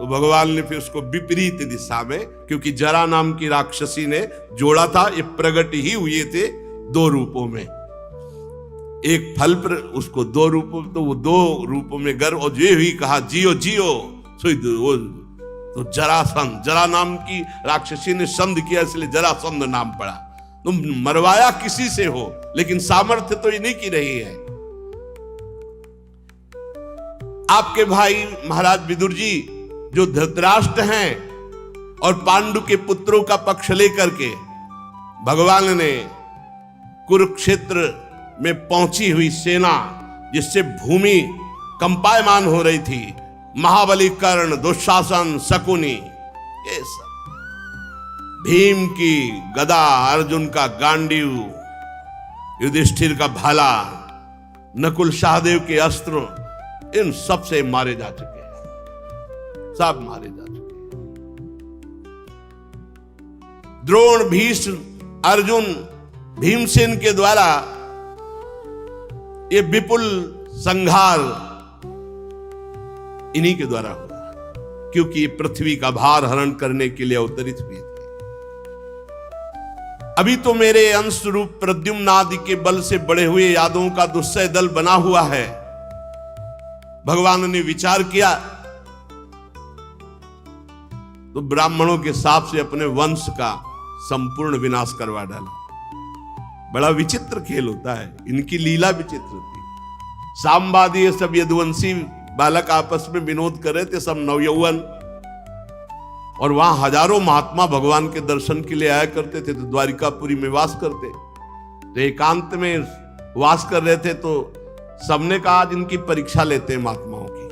भगवान ने फिर उसको विपरीत दिशा में, क्योंकि जरा नाम की राक्षसी ने जोड़ा था, ये प्रकट ही हुए थे दो रूपों में, एक फल पर उसको दो रूपों, तो वो दो रूपों में गर्व, और जो ही कहा जियो जियो, तो जरासंध, जरा नाम की राक्षसी ने संध किया, इसलिए जरासंध नाम पड़ा। तुम मरवाया किसी से हो, लेकिन सामर्थ्य तो इन्हीं की रही है। आपके भाई महाराज विदुर जी जो धृतराष्ट्र हैं और पांडु के पुत्रों का पक्ष लेकर के भगवान ने कुरुक्षेत्र में पहुंची हुई सेना, जिससे भूमि कंपायमान हो रही थी, महाबली कर्ण, दुशासन, शकुनी, ये सब, भीम की गदा, अर्जुन का गांडीव, युधिष्ठिर का भाला, नकुल सहदेव के अस्त्र, इन सब से मारे जा चुके हैं, सब मारे जा चुके हैं। द्रोण, भीष्म, अर्जुन, भीमसेन के द्वारा ये विपुल संहार इन्हीं के द्वारा हुआ, क्योंकि पृथ्वी का भार हरण करने के लिए अवतरित हुए थे। अभी तो मेरे अंश रूप प्रद्युम्न आदि के बल से बड़े हुए यादवों का दुस्सह दल बना हुआ है। भगवान ने विचार किया तो ब्राह्मणों के साप से अपने वंश का संपूर्ण विनाश करवा डाला। बड़ा विचित्र खेल होता है, इनकी लीला विचित्र थी। सामवादी ये सब यदुवंशी बालक आपस में विनोद कर रहे थे, सब नवयौवन, और वहां हजारों महात्मा भगवान के दर्शन के लिए आया करते थे, तो द्वारिकापुरी में वास करते, तो एकांत में वास कर रहे थे, तो सबने कहा आज इनकी परीक्षा लेते हैं महात्माओं की,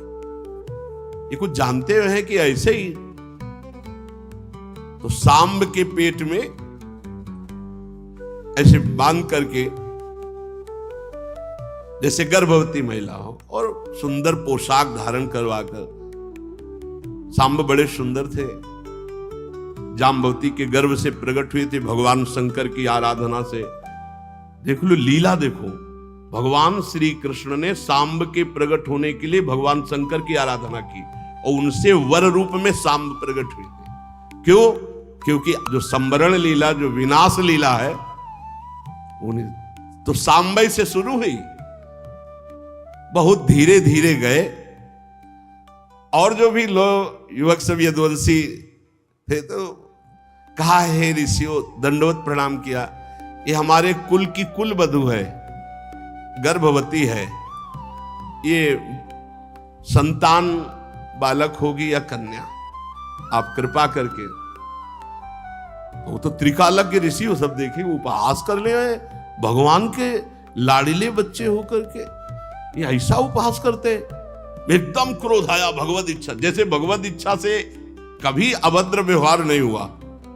ये कुछ जानते हुए हैं कि ऐसे ही। तो सांब के पेट में ऐसे बांध करके, जैसे गर्भवती महिला हो, और सुंदर पोशाक धारण करवाकर, सांब बड़े सुंदर थे, जाम्बवती के गर्भ से प्रकट हुए थे भगवान शंकर की आराधना से। देख लो लीला, देखो भगवान श्री कृष्ण ने सांब के प्रकट होने के लिए भगवान शंकर की आराधना की, और उनसे वर रूप में सांब प्रकट हुई थी। क्यों? क्योंकि जो संवरण लीला, जो विनाश लीला है, उन्हें तो सांबई से शुरू हुई, बहुत धीरे धीरे गए। और जो भी लोग युवक सब यदुवंशी थे तो कहा, हे ऋषियों, दंडवत प्रणाम किया, ये हमारे कुल की कुल वधू है, गर्भवती है, ये संतान बालक होगी या कन्या, आप कृपा करके। वो तो त्रिकालज्ञ ऋषि हो, सब देखे, वो उपहास कर ले आए भगवान के लाड़िले बच्चे होकर के, ये ऐसा उपहास करते। एकदम क्रोध आया, भगवत इच्छा, जैसे भगवत इच्छा से कभी अभद्र व्यवहार नहीं हुआ।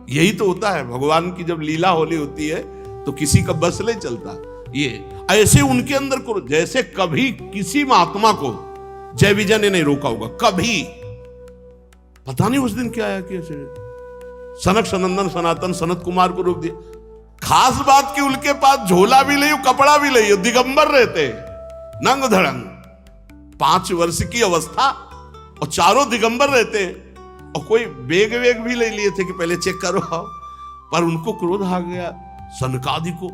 यही तो होता है, भगवान की जब लीला होली होती है तो किसी का बस नहीं चलता। ये ऐसे उनके अंदर क्रोध, जैसे कभी किसी महात्मा को जय विजय ने नहीं रोका होगा, कभी। पता नहीं उस दिन क्या आया कि सनक सनंदन सनातन सनत कुमार को रोक दिया। खास बात कि उनके पास झोला भी नहीं, कपड़ा भी नहीं, दिगंबर रहते, नंग धड़ंग, 5 वर्ष की अवस्था, और चारों दिगंबर रहते, और कोई बेग वेग भी ले लिए थे कि पहले चेक करो। पर उनको क्रोध आ गया सनकादि को,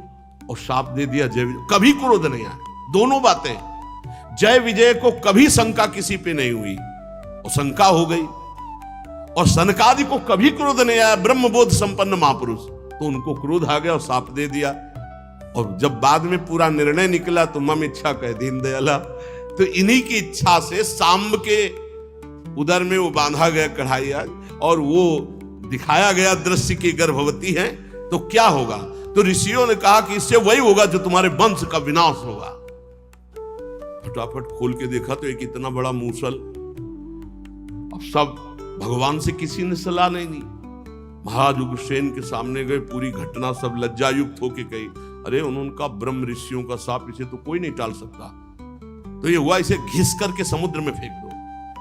और शाप दे दिया जय विजय। कभी क्रोध नहीं आया, दोनों बातें। जय विजय को कभी शंका किसी पे नहीं हुई, और शंका हो गई, और सनकादि को कभी क्रोध नहीं आया, ब्रह्मबोध संपन्न महापुरुष, तो उनको क्रोध आ गया और शाप दे दिया। और जब बाद में पूरा निर्णय निकला तो मम इच्छा कह दीन दयाला, तो इन्हीं की इच्छा से सांब के उदर में वो बांधा गया कढ़ाई, और वो दिखाया गया दृश्य की गर्भवती है। तो क्या होगा? तो ऋषियों ने कहा कि इससे वही होगा जो तुम्हारे वंश का विनाश होगा। फटाफट खोल के देखा तो एक इतना बड़ा मूसल, अब सब भगवान से किसी ने सलाह नहीं दी। महाराज उग्रसेन के सामने गए, पूरी घटना सब लज्जायुक्त होके कही, अरे उनका ब्रह्म ऋषियों का शाप, इसे तो कोई नहीं टाल सकता। तो ये हुआ, इसे घिस करके समुद्र में फेंक दो।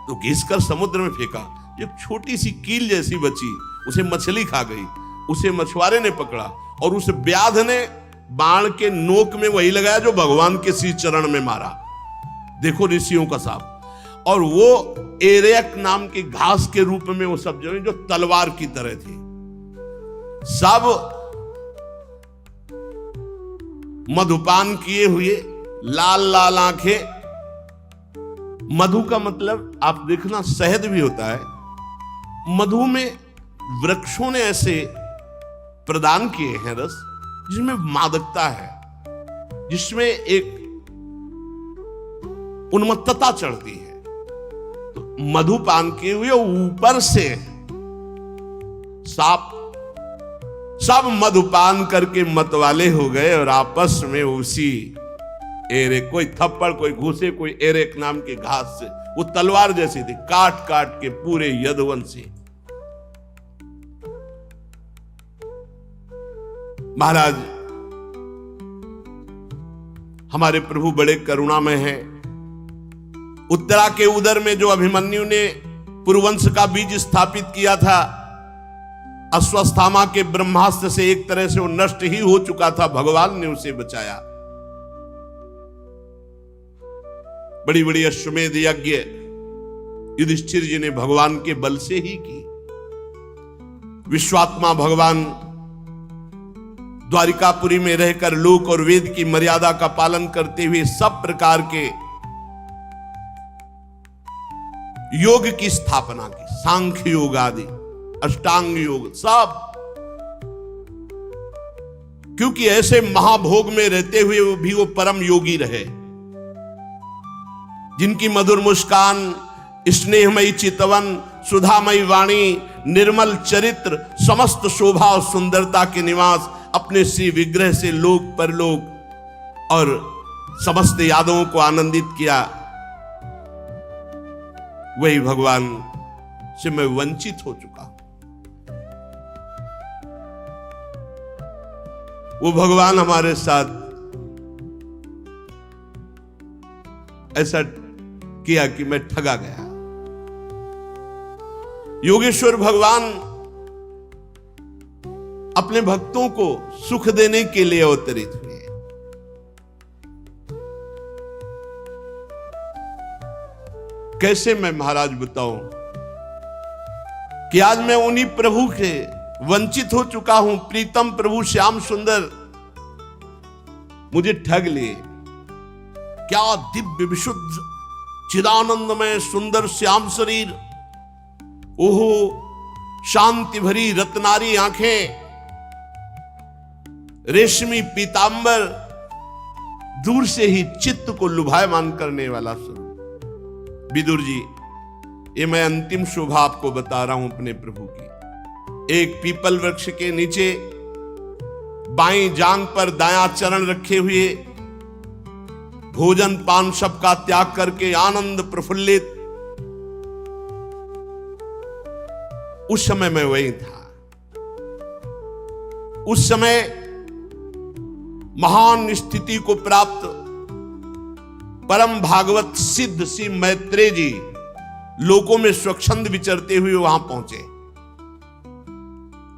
तो घिस कर समुद्र में फेंका, एक छोटी सी कील जैसी बची, उसे मछली खा गई, उसे मछुआरे ने पकड़ा, और उस व्याध ने बाण के नोक में वही लगाया जो भगवान के श्री चरण में मारा। देखो ऋषियों का शाप। और वो एरेक नाम की घास के रूप में वो सब जो तलवार की तरह थी, सब मधुपान किए हुए, लाल लाल आंखें। मधु का मतलब आप देखना शहद भी होता है। मधु में वृक्षों ने ऐसे प्रदान किए हैं रस, जिसमें मादकता है, जिसमें एक उन्मत्तता चढ़ती है। तो मधुपान किए हुए ऊपर से सांप सब मधुपान करके मतवाले हो गए, और आपस में उसी एरे, कोई थप्पड़, कोई घूसे, कोई एरेक नाम की घास से, वो तलवार जैसी थी, काट काट के पूरे यदुवंशी। महाराज हमारे प्रभु बड़े करुणामय हैं। उत्तरा के उदर में जो अभिमन्यु ने पुरुवंश का बीज स्थापित किया था, अश्वत्थामा के ब्रह्मास्त्र से एक तरह से वो नष्ट ही हो चुका था, भगवान ने उसे बचाया। बड़ी बड़ी अश्वमेध यज्ञ युधिष्ठिर जी ने भगवान के बल से ही की। विश्वात्मा भगवान द्वारिकापुरी में रहकर लोक और वेद की मर्यादा का पालन करते हुए सब प्रकार के योग की स्थापना की, सांख्य योग आदि, अष्टांग योग सब। क्योंकि ऐसे महाभोग में रहते हुए भी वो परम योगी रहे, जिनकी मधुर मुस्कान, स्नेहमयी चितवन, सुधामयी वाणी, निर्मल चरित्र, समस्त शोभा और सुंदरता के निवास, अपने श्री विग्रह से लोक परलोक और समस्त यादवों को आनंदित किया। वही भगवान से मैं वंचित हो चुका हूं। वो भगवान हमारे साथ ऐसा किया कि मैं ठगा गया। योगेश्वर भगवान अपने भक्तों को सुख देने के लिए अवतरित हुए। कैसे मैं महाराज बताऊं? कि आज मैं उन्हीं प्रभु के वंचित हो चुका हूं। प्रीतम प्रभु श्याम सुंदर मुझे ठग लिए। क्या दिव्य विशुद्ध चिदानंदमय सुंदर श्याम शरीर, ओहो शांति भरी रत्नारी आंखें, रेशमी पीतांबर, दूर से ही चित्त को लुभायमान करने वाला स्वरूप। विदुर जी, ये मैं अंतिम शोभा आपको बता रहा हूं अपने प्रभु की। एक पीपल वृक्ष के नीचे बाईं जांग पर दायां चरण रखे हुए, भोजन पान सब का त्याग करके आनंद प्रफुल्लित, उस समय मैं वही था। उस समय महान स्थिति को प्राप्त परम भागवत सिद्ध श्री मैत्रेय जी लोकों में स्वच्छंद विचरते हुए वहां पहुंचे।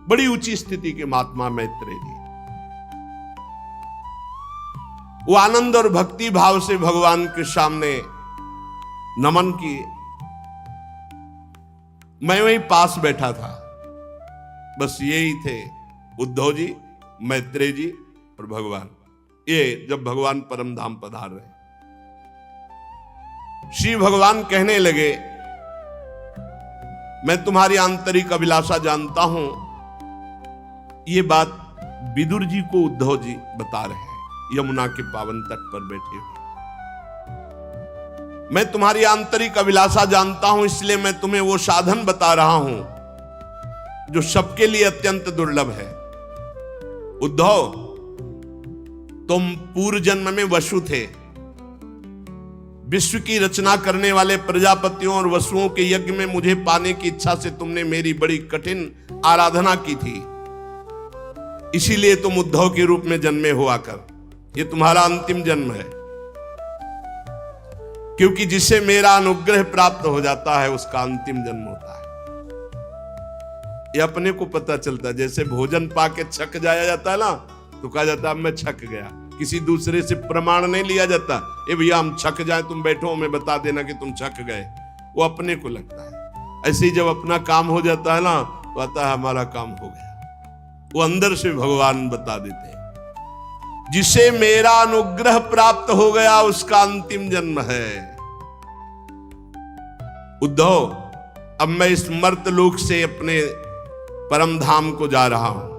बड़ी ऊंची स्थिति के महात्मा मैत्रेय जी, वो आनंद और भक्ति भाव से भगवान के सामने नमन किए। मैं वहीं पास बैठा था। बस यही थे उद्धव जी, मैत्रेय जी और भगवान। ये जब भगवान परम धाम पधार रहे, श्री भगवान कहने लगे, मैं तुम्हारी आंतरिक अभिलाषा जानता हूं। ये बात विदुर जी को उद्धव जी बता रहे हैं, यमुना के पावन तट पर बैठे हुए। मैं तुम्हारी आंतरिक अभिलाषा जानता हूं, इसलिए मैं तुम्हें वो साधन बता रहा हूं जो सबके लिए अत्यंत दुर्लभ है। उद्धव, तुम पूर्व जन्म में वसु थे। विश्व की रचना करने वाले प्रजापतियों और वसुओं के यज्ञ में मुझे पाने की इच्छा से तुमने मेरी बड़ी कठिन आराधना की थी। इसीलिए तुम उद्धव के रूप में जन्मे हो आकर। ये तुम्हारा अंतिम जन्म है, क्योंकि जिसे मेरा अनुग्रह प्राप्त हो जाता है उसका अंतिम जन्म होता है। ये अपने को पता चलता है। जैसे भोजन पाके छक जाया जाता है ना, तो कहा जाता है मैं छक गया। किसी दूसरे से प्रमाण नहीं लिया जाता, ए भैया हम छक जाए, तुम बैठो हमें बता देना कि तुम छक गए। वो अपने को लगता है। ऐसे ही जब अपना काम हो जाता है ना, तो आता है हमारा काम हो गया। वो अंदर से भगवान बता देते हैं, जिसे मेरा अनुग्रह प्राप्त हो गया उसका अंतिम जन्म है। उद्धव, अब मैं इस मर्त लोक से अपने परम धाम को जा रहा हूं।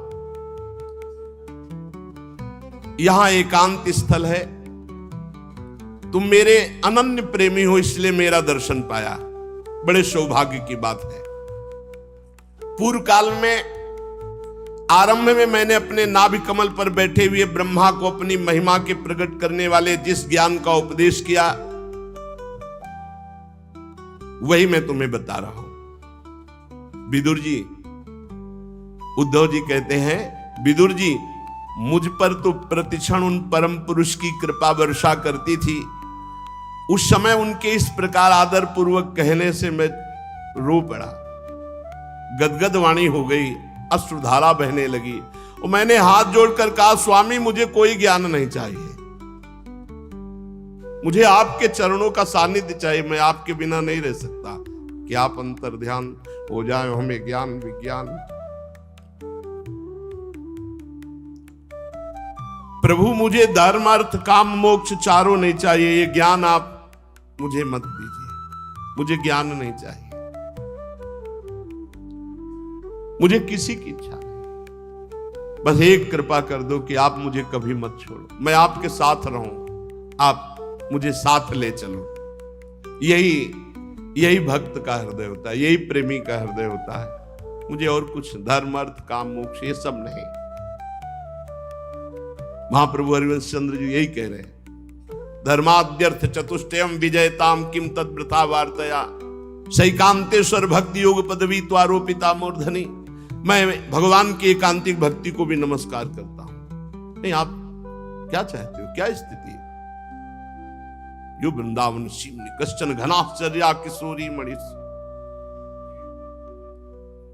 यहां एकांत स्थल है। तुम मेरे अनन्य प्रेमी हो, इसलिए मेरा दर्शन पाया। बड़े सौभाग्य की बात है। पूर्व काल में आरंभ में मैंने अपने नाभि कमल पर बैठे हुए ब्रह्मा को अपनी महिमा के प्रकट करने वाले जिस ज्ञान का उपदेश किया, वही मैं तुम्हें बता रहा हूं। विदुर जी, उद्धव जी कहते हैं, विदुर जी, मुझ पर तो प्रतिक्षण उन परम पुरुष की कृपा वर्षा करती थी। उस समय उनके इस प्रकार आदर पूर्वक कहने से मैं रो पड़ा। गदगद वाणी हो गई, अश्रुधारा बहने लगी और मैंने हाथ जोड़कर कहा, स्वामी मुझे कोई ज्ञान नहीं चाहिए, मुझे आपके चरणों का सानिध्य चाहिए। मैं आपके बिना नहीं रह सकता। कि आप अंतर ध्यान हो जाए, हमें ज्ञान विज्ञान। प्रभु मुझे धर्म अर्थ काम मोक्ष चारों नहीं चाहिए। ये ज्ञान आप मुझे मत दीजिए, मुझे ज्ञान नहीं चाहिए। मुझे किसी की इच्छा नहीं, बस एक कृपा कर दो कि आप मुझे कभी मत छोड़ो, मैं आपके साथ रहूं, आप मुझे साथ ले चलो। यही भक्त का हृदय होता है, यही प्रेमी का हृदय होता है। मुझे और कुछ धर्म अर्थ काम मोक्ष ये सब नहीं। महाप्रभु हरिवंश चंद्र जी यही कह रहे हैं, धर्माद्यर्थ चतुष्टयम विजयताम किम तद वृथा वार्तया सैकांतेश्वर भक्ति योग पदवी त्वारोपिता मूर्धनि। मैं भगवान की एकांतिक भक्ति को भी नमस्कार करता हूं। नहीं, आप क्या चाहते हो, क्या स्थिति है? यो वृंदावन सीमनि कश्चन घनाश्चर्या किशोरी मणिस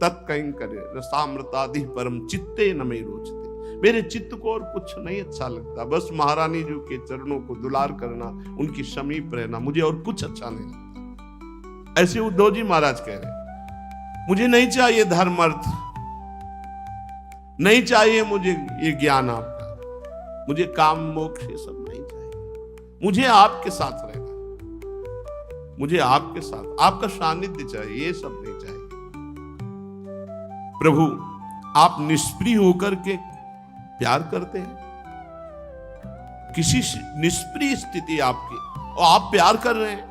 तत्कंकरे रसामृतादि परम चित्ते न मे रोचते। मेरे चित्त को और कुछ नहीं अच्छा लगता, बस महारानी जी के चरणों को दुलार करना, उनकी समीप रहना, मुझे और कुछ अच्छा नहीं लगता। ऐसे उद्धव जी महाराज कह रहे। मुझे नहीं चाहिए धर्म अर्थ, नहीं चाहिए मुझे ये ज्ञान आपका, मुझे काम मोक्ष ये सब नहीं चाहिए, मुझे आपके साथ रहना, मुझे आपके साथ आपका सानिध्य चाहिए, ये सब नहीं चाहिए। प्रभु आप निष्प्रिय होकर के प्यार करते हैं, किसी निष्प्रिय स्थिति आपकी और आप प्यार कर रहे हैं,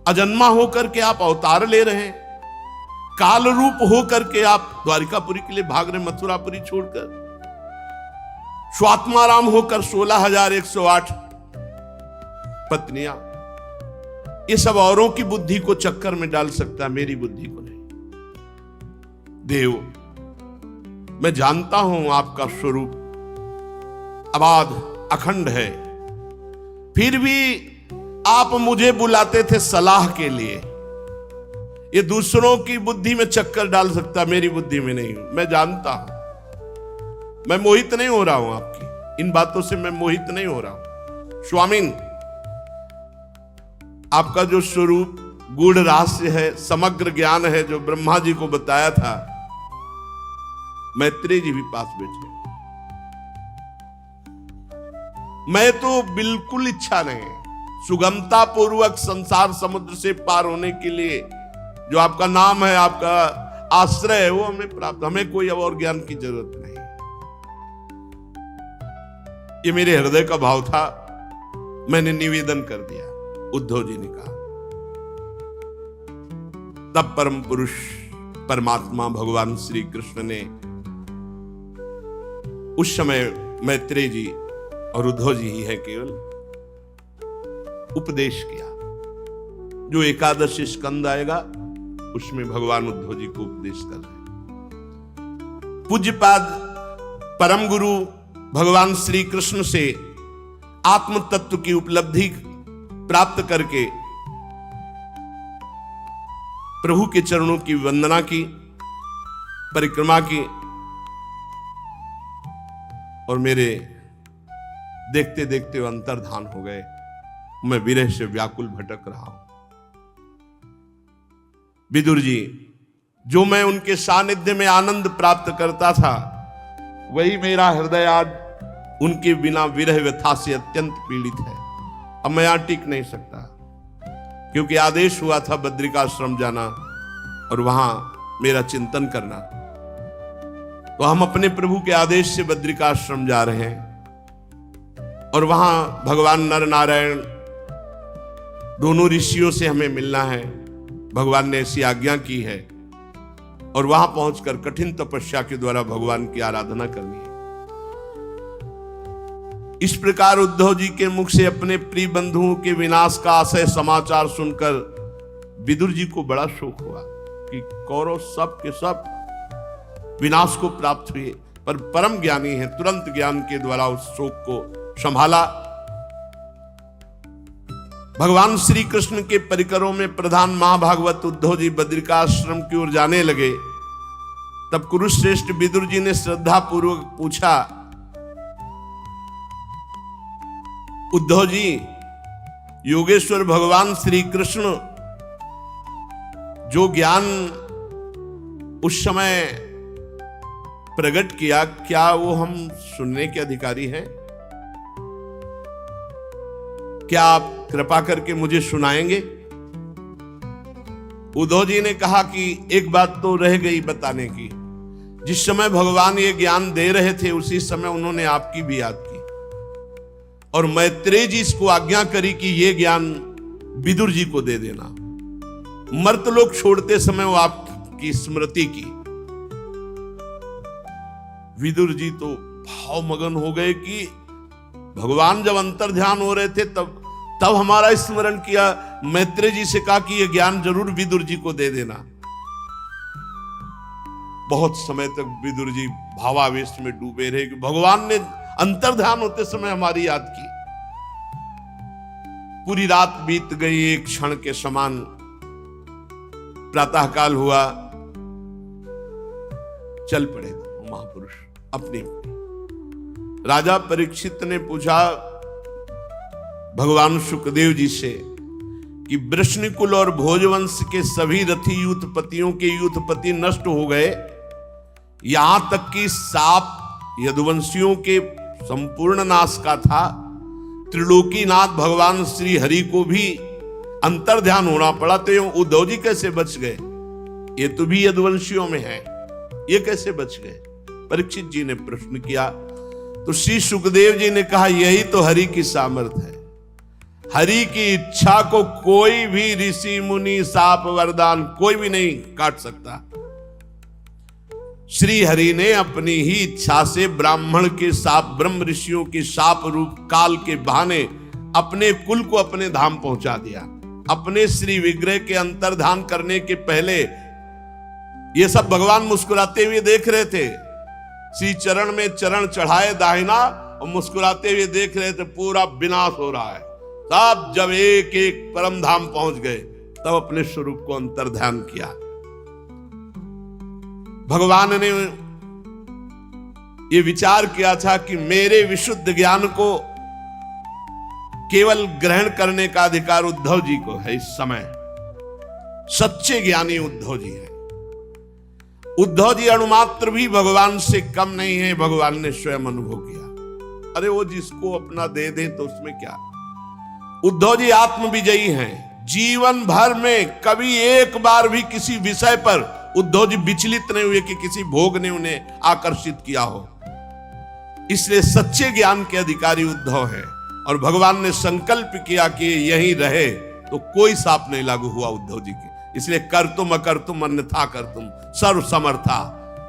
अजन्मा होकर के आप अवतार ले रहे हैं, काल रूप होकर के आप द्वारिकापुरी के लिए भाग रहे, मथुरापुरी छोड़कर, स्वात्माराम होकर 16,108 पत्नियां, ये सब औरों की बुद्धि को चक्कर में डाल सकता है, मेरी बुद्धि को नहीं। देव, मैं जानता हूं आपका स्वरूप अबाध अखंड है, फिर भी आप मुझे बुलाते थे सलाह के लिए। ये दूसरों की बुद्धि में चक्कर डाल सकता, मेरी बुद्धि में नहीं। मैं जानता हूं, मैं मोहित नहीं हो रहा हूं, आपकी इन बातों से मैं मोहित नहीं हो रहा हूं। स्वामीन, आपका जो स्वरूप गूढ़ रहस्य है, समग्र ज्ञान है, जो ब्रह्मा जी को बताया था, मैत्रेय जी भी पास बैठे। मैं तो बिल्कुल इच्छा नहीं, सुगमता पूर्वक संसार समुद्र से पार होने के लिए जो आपका नाम है, आपका आश्रय है, वो हमें प्राप्त, हमें कोई और ज्ञान की जरूरत नहीं। ये मेरे हृदय का भाव था, मैंने निवेदन कर दिया। उद्धव जी ने कहा। तब परम पुरुष परमात्मा भगवान श्री कृष्ण ने उस समय मैत्रेय जी और उद्धव जी ही है केवल उपदेश किया। जो एकादशी स्कंद आएगा उसमें भगवान उद्धव जी को उपदेश कर रहे हैं। पूज्यपाद परम गुरु भगवान श्री कृष्ण से आत्म तत्व की उपलब्धि प्राप्त करके प्रभु के चरणों की वंदना की, परिक्रमा की, और मेरे देखते देखते वो अंतर्धान हो गए। मैं विरह से व्याकुल भटक रहा हूं। विदुर जी, जो मैं उनके सानिध्य में आनंद प्राप्त करता था, वही मेरा हृदय आज उनके बिना विरह व्यथा से अत्यंत पीड़ित है। अब मैं यहां टिक नहीं सकता, क्योंकि आदेश हुआ था बद्रिकाश्रम जाना और वहां मेरा चिंतन करना। तो हम अपने प्रभु के आदेश से बद्रिकाश्रम जा रहे हैं और वहां भगवान नर नारायण दोनों ऋषियों से हमें मिलना है। भगवान ने ऐसी आज्ञा की है और वहां पहुंचकर कठिन तपस्या के द्वारा भगवान की आराधना करनी है। इस प्रकार उद्धव जी के मुख से अपने प्रिय बंधुओं के विनाश का आशय समाचार सुनकर विदुर जी को बड़ा शोक हुआ कि कौरव सब के सब विनाश को प्राप्त हुए, पर परम ज्ञानी है, तुरंत ज्ञान के द्वारा उस शोक को संभाला। भगवान श्री कृष्ण के परिकरों में प्रधान महाभागवत उद्धव जी बद्रिकाश्रम की ओर जाने लगे। तब कुरुश्रेष्ठ विदुर जी ने श्रद्धा पूर्वक पूछा, उद्धव जी, योगेश्वर भगवान श्री कृष्ण जो ज्ञान उस समय प्रकट किया, क्या वो हम सुनने के अधिकारी हैं? क्या आप कृपा करके मुझे सुनाएंगे? उद्धव जी ने कहा कि एक बात तो रह गई बताने की। जिस समय भगवान ये ज्ञान दे रहे थे, उसी समय उन्होंने आपकी भी याद की और मैत्रेय जी इसको आज्ञा करी कि ये ज्ञान विदुर जी को दे देना। मर्तलोक छोड़ते समय वो आपकी स्मृति की। विदुर जी तो भावमगन हो गए कि भगवान जब अंतर ध्यान हो रहे थे तब हमारा स्मरण किया। मैत्रेय जी से कहा कि यह ज्ञान जरूर विदुर जी को दे देना। बहुत समय तक विदुर जी भावावेश में डूबे रहे कि भगवान ने अंतर ध्यान होते समय हमारी याद की। पूरी रात बीत गई एक क्षण के समान। प्रातःकाल हुआ, चल पड़े महापुरुष अपने। राजा परीक्षित ने पूछा भगवान सुखदेव जी से कि वृष्णिकुल और भोजवंश के सभी रथी यूथपतियों के यूथपति नष्ट हो गए, यहां तक कि साप यदुवंशियों के संपूर्ण नाश का था। त्रिलोकीनाथ भगवान श्री हरि को भी अंतर्ध्यान होना पड़ा, तो ये उद्धव जी कैसे बच गए? ये तो भी यदुवंशियों में है, ये कैसे बच गए? परीक्षित जी ने प्रश्न किया तो श्री सुखदेव जी ने कहा, यही तो हरि की सामर्थ्य है। हरि की इच्छा को कोई भी ऋषि मुनि साप वरदान कोई भी नहीं काट सकता। श्री हरि ने अपनी ही इच्छा से ब्राह्मण के साप, ब्रह्म ऋषियों के साप रूप काल के बहाने अपने कुल को अपने धाम पहुंचा दिया। अपने श्री विग्रह के अंतर्धान करने के पहले ये सब भगवान मुस्कुराते हुए देख रहे थे। श्री चरण में चरण चढ़ाए दाहिना और मुस्कुराते हुए देख रहे थे, पूरा विनाश हो रहा है। तब जब एक एक परम धाम पहुंच गए, तब अपने स्वरूप को अंतर्ध्यान किया। भगवान ने ये विचार किया था कि मेरे विशुद्ध ज्ञान को केवल ग्रहण करने का अधिकार उद्धव जी को है। इस समय सच्चे ज्ञानी उद्धव जी हैं। उद्धव जी अणुमात्र भी भगवान से कम नहीं है, भगवान ने स्वयं अनुभव किया। अरे वो जिसको अपना दे दे तो उसमें क्या। उद्धव जी आत्मविजयी हैं। जीवन भर में कभी एक बार भी किसी विषय पर उद्धव जी विचलित नहीं हुए कि किसी भोग ने उन्हें आकर्षित किया हो। इसलिए सच्चे ज्ञान के अधिकारी उद्धव हैं। और भगवान ने संकल्प किया कि यहीं रहे, तो कोई साप नहीं लागू हुआ उद्धव जी के। इसलिए कर तुम अकर तुम अन्यथा कर तुम सर्व समर्था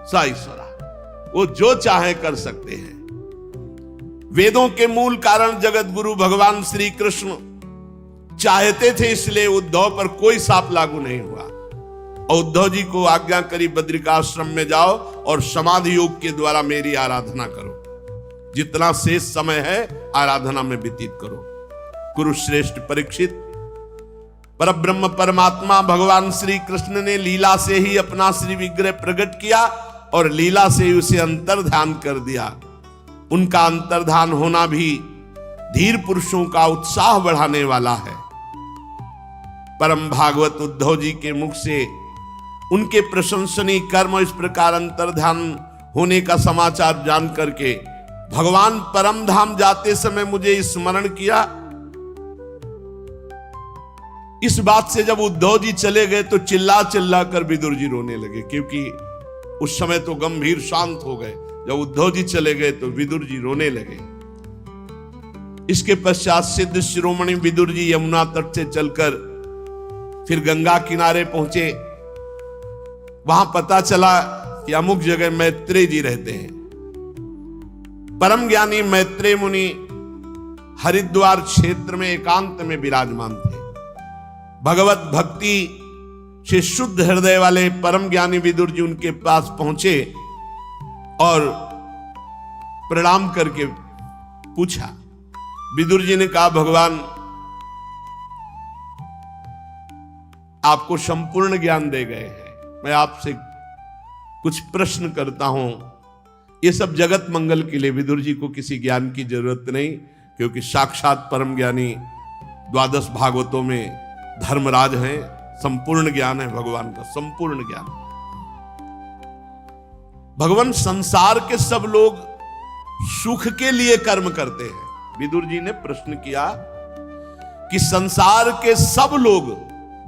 स ईश्वरा। वो जो चाहे कर सकते हैं। वेदों के मूल कारण जगत गुरु भगवान श्री कृष्ण चाहते थे, इसलिए उद्धव पर कोई साप लागू नहीं हुआ। और उद्धव जी को आज्ञा करी, बद्रिकाश्रम में जाओ और समाधि योग के द्वारा मेरी आराधना करो। जितना शेष समय है आराधना में व्यतीत करो। कुरुश्रेष्ठ परीक्षित, परब्रह्म परमात्मा भगवान श्री कृष्ण ने लीला से ही अपना श्री विग्रह प्रकट किया और लीला से ही उसे अंतर्ध्यान कर दिया। उनका अंतर्ध्यान होना भी धीर पुरुषों का उत्साह बढ़ाने वाला है। परम भागवत उद्धव जी के मुख से उनके प्रशंसनीय कर्म इस प्रकार अंतर्ध्यान होने का समाचार जान करके भगवान परम धाम जाते समय मुझे स्मरण किया। इस बात से जब उद्धव जी चले गए तो चिल्ला चिल्ला कर विदुर जी रोने लगे, क्योंकि उस समय तो गंभीर शांत हो गए। जब उद्धव जी चले गए तो विदुर जी रोने लगे। इसके पश्चात सिद्ध शिरोमणि विदुर जी यमुना तट से चलकर फिर गंगा किनारे पहुंचे। वहां पता चला कि अमुक जगह मैत्रेय जी रहते हैं। परम ज्ञानी मैत्रेय मुनि हरिद्वार क्षेत्र में एकांत में विराजमान थे। भगवत भक्ति से शुद्ध हृदय वाले परम ज्ञानी विदुर जी उनके पास पहुंचे और प्रणाम करके पूछा। विदुर जी ने कहा, भगवान आपको संपूर्ण ज्ञान दे गए हैं। मैं आपसे कुछ प्रश्न करता हूं। ये सब जगत मंगल के लिए, विदुर जी को किसी ज्ञान की जरूरत नहीं, क्योंकि साक्षात परम ज्ञानी द्वादश भागवतों में धर्मराज हैं। संपूर्ण ज्ञान है भगवान का, संपूर्ण ज्ञान। भगवान संसार के सब लोग सुख के लिए कर्म करते हैं। विदुर जी ने प्रश्न किया कि संसार के सब लोग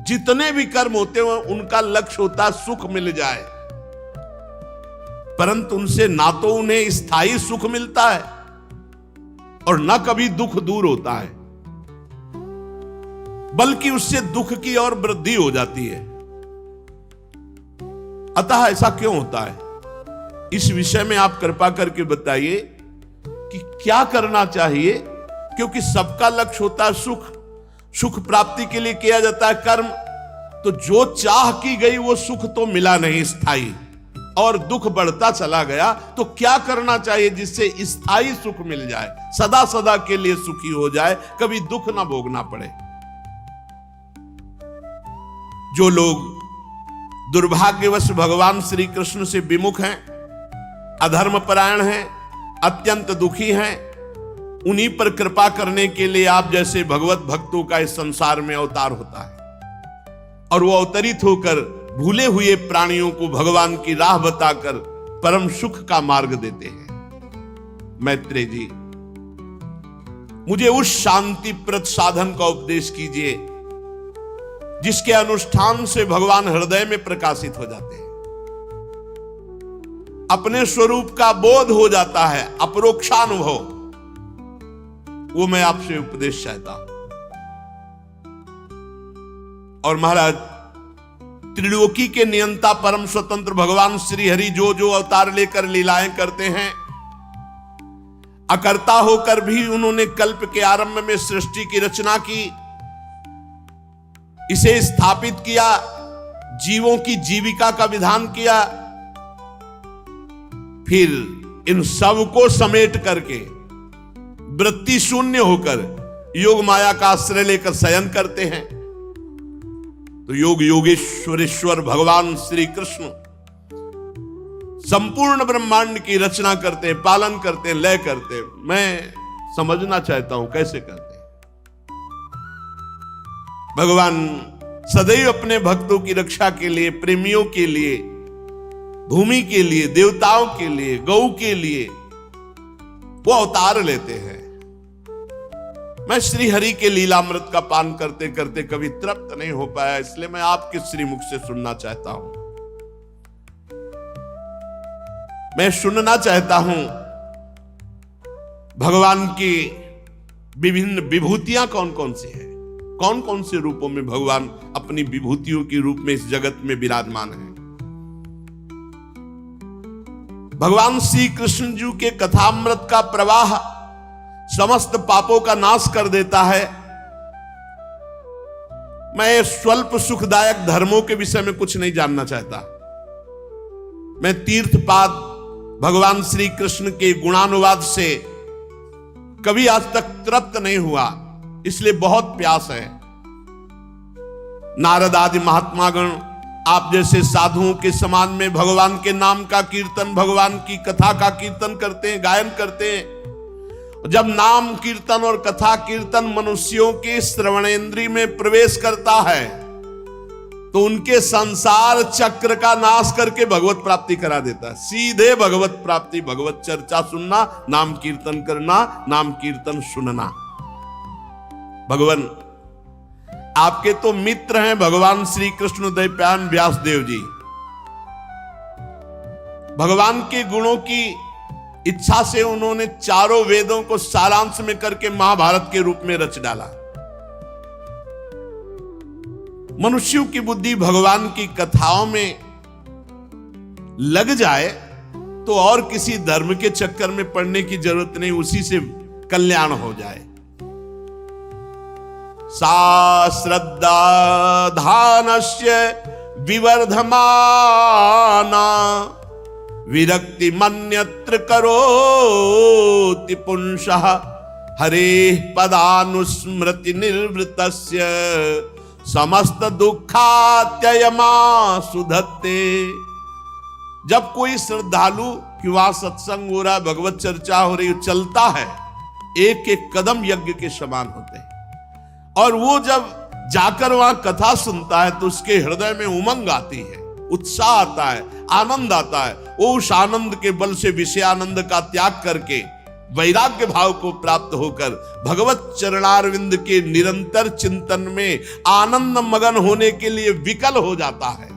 जितने भी कर्म होते हैं उनका लक्ष्य होता है सुख मिल जाए, परंतु उनसे ना तो उन्हें स्थायी सुख मिलता है और ना कभी दुख दूर होता है, बल्कि उससे दुख की और वृद्धि हो जाती है। अतः ऐसा क्यों होता है? इस विषय में आप कृपा करके बताइए कि क्या करना चाहिए, क्योंकि सबका लक्ष्य होता है सुख। सुख प्राप्ति के लिए किया जाता है कर्म, तो जो चाह की गई वो सुख तो मिला नहीं स्थायी, और दुख बढ़ता चला गया। तो क्या करना चाहिए जिससे स्थायी सुख मिल जाए, सदा सदा के लिए सुखी हो जाए, कभी दुख ना भोगना पड़े। जो लोग दुर्भाग्यवश भगवान श्री कृष्ण से विमुख हैं, अधर्म परायण हैं, अत्यंत दुखी हैं, उन्हीं पर कृपा करने के लिए आप जैसे भगवत भक्तों का इस संसार में अवतार होता है, और वो अवतरित होकर भूले हुए प्राणियों को भगवान की राह बताकर परम सुख का मार्ग देते हैं। मैत्रेय जी, मुझे उस शांतिप्रद साधन का उपदेश कीजिए जिसके अनुष्ठान से भगवान हृदय में प्रकाशित हो जाते हैं, अपने स्वरूप का बोध हो जाता है, अपरोक्षानुभव। वो मैं आपसे उपदेश चाहता हूं। और महाराज, त्रिलोकी के नियंता परम स्वतंत्र भगवान श्री हरि जो जो अवतार लेकर लीलाएं करते हैं, अकर्ता होकर भी उन्होंने कल्प के आरंभ में सृष्टि की रचना की, इसे स्थापित किया, जीवों की जीविका का विधान किया, फिर इन सब को समेट करके वृत्ति शून्य होकर योग माया का आश्रय लेकर शयन करते हैं। तो योग योगेश्वरेश्वर भगवान श्री कृष्ण संपूर्ण ब्रह्मांड की रचना करते हैं, पालन करते हैं, लय करते हैं। मैं समझना चाहता हूं कैसे करते हैं। भगवान सदैव अपने भक्तों की रक्षा के लिए, प्रेमियों के लिए, भूमि के लिए, देवताओं के लिए, गौ के लिए वो अवतार लेते हैं। मैं श्री हरि के लीलामृत का पान करते करते कभी तृप्त नहीं हो पाया, इसलिए मैं आपके श्रीमुख से सुनना चाहता हूं। मैं सुनना चाहता हूं भगवान की विभिन्न विभूतियां कौन कौन सी है, कौन कौन से रूपों में भगवान अपनी विभूतियों के रूप में इस जगत में विराजमान है। भगवान श्री कृष्ण जी के कथामृत का प्रवाह समस्त पापों का नाश कर देता है। मैं स्वल्प सुखदायक धर्मों के विषय में कुछ नहीं जानना चाहता। मैं तीर्थपाद भगवान श्री कृष्ण के गुणानुवाद से कभी आज तक तृप्त नहीं हुआ, इसलिए बहुत प्यास है। नारद आदि महात्मागण आप जैसे साधुओं के समान में भगवान के नाम का कीर्तन, भगवान की कथा का कीर्तन करते हैं, गायन करते हैं। जब नाम कीर्तन और कथा कीर्तन मनुष्यों के श्रवणेंद्रिय में प्रवेश करता है तो उनके संसार चक्र का नाश करके भगवत प्राप्ति करा देता है। सीधे भगवत प्राप्ति, भगवत चर्चा सुनना, नाम कीर्तन करना, नाम कीर्तन सुनना। भगवान आपके तो मित्र हैं भगवान श्री कृष्ण द्वैपायन व्यासदेव जी। भगवान के गुणों की इच्छा से उन्होंने चारों वेदों को सारांश में करके महाभारत के रूप में रच डाला। मनुष्यों की बुद्धि भगवान की कथाओं में लग जाए तो और किसी धर्म के चक्कर में पड़ने की जरूरत नहीं, उसी से कल्याण हो जाए। सा श्रद्धा धानस्य विवर्धमाना विरक्ति मन्यत्र करोति पुंसः हरेः पदानुस्मृति निर्वृतस्य समस्त दुःखात्ययमा सुधत्ते। जब कोई श्रद्धालु कि वहां सत्संग हो रहा, भगवत चर्चा हो रही, चलता है, एक एक कदम यज्ञ के समान होते हैं। और वो जब जाकर वहां कथा सुनता है तो उसके हृदय में उमंग आती है, उत्साह आता है, आनंद आता है। वो उस आनंद के बल से विषयानंद का त्याग करके वैराग्य भाव को प्राप्त होकर भगवत चरणारविंद के निरंतर चिंतन में आनंद मगन होने के लिए विकल हो जाता है।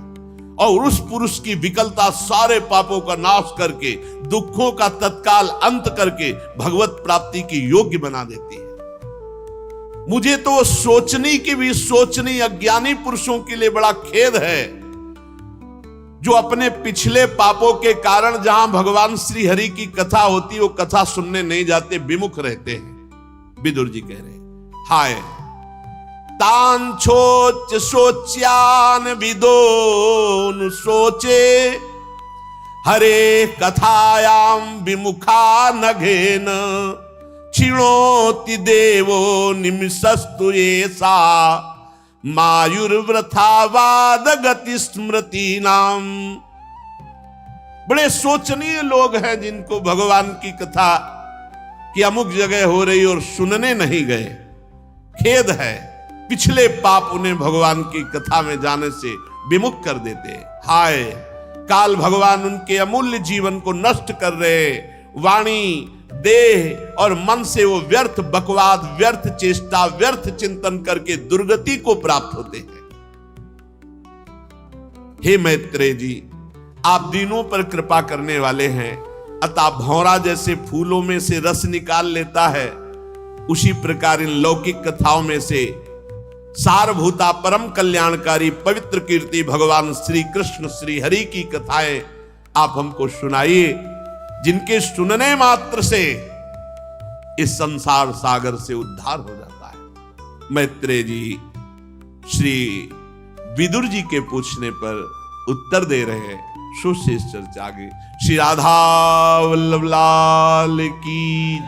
और उस पुरुष की विकलता सारे पापों का नाश करके, दुखों का तत्काल अंत करके भगवत प्राप्ति की योग्य बना देती है। मुझे तो सोचनी की भी सोचनी अज्ञानी पुरुषों के लिए बड़ा खेद है, जो अपने पिछले पापों के कारण जहां भगवान श्री हरि की कथा होती वो कथा सुनने नहीं जाते, विमुख रहते हैं। विदुर जी कह रहे हाय तान छोच सोच्यान विदोन सोचे हरे कथायाम विमुखा नघेन क्षीणोति देवो निमिषस्तु एषा मायुर्व्रथावाद गति स्मृति नाम। बड़े सोचनीय लोग हैं जिनको भगवान की कथा कि अमुक जगह हो रही और सुनने नहीं गए, खेद है। पिछले पाप उन्हें भगवान की कथा में जाने से विमुख कर देते। हाय, काल भगवान उनके अमूल्य जीवन को नष्ट कर रहे। वाणी, देह और मन से वो व्यर्थ बकवाद, व्यर्थ चेष्टा, व्यर्थ चिंतन करके दुर्गति को प्राप्त होते हैं। हे मैत्रेय जी, आप दीनों पर कृपा करने वाले हैं, अतः भौरा जैसे फूलों में से रस निकाल लेता है, उसी प्रकार इन लौकिक कथाओं में से सारभूता परम कल्याणकारी पवित्र कीर्ति भगवान श्री कृष्ण श्री हरि की कथाएं आप हमको सुनाइए, जिनके सुनने मात्र से इस संसार सागर से उद्धार हो जाता है। मैत्रेय जी श्री विदुर जी के पूछने पर उत्तर दे रहे हैं। सुशेष चर्चा आगे। श्री राधा वल्लभ लाल की।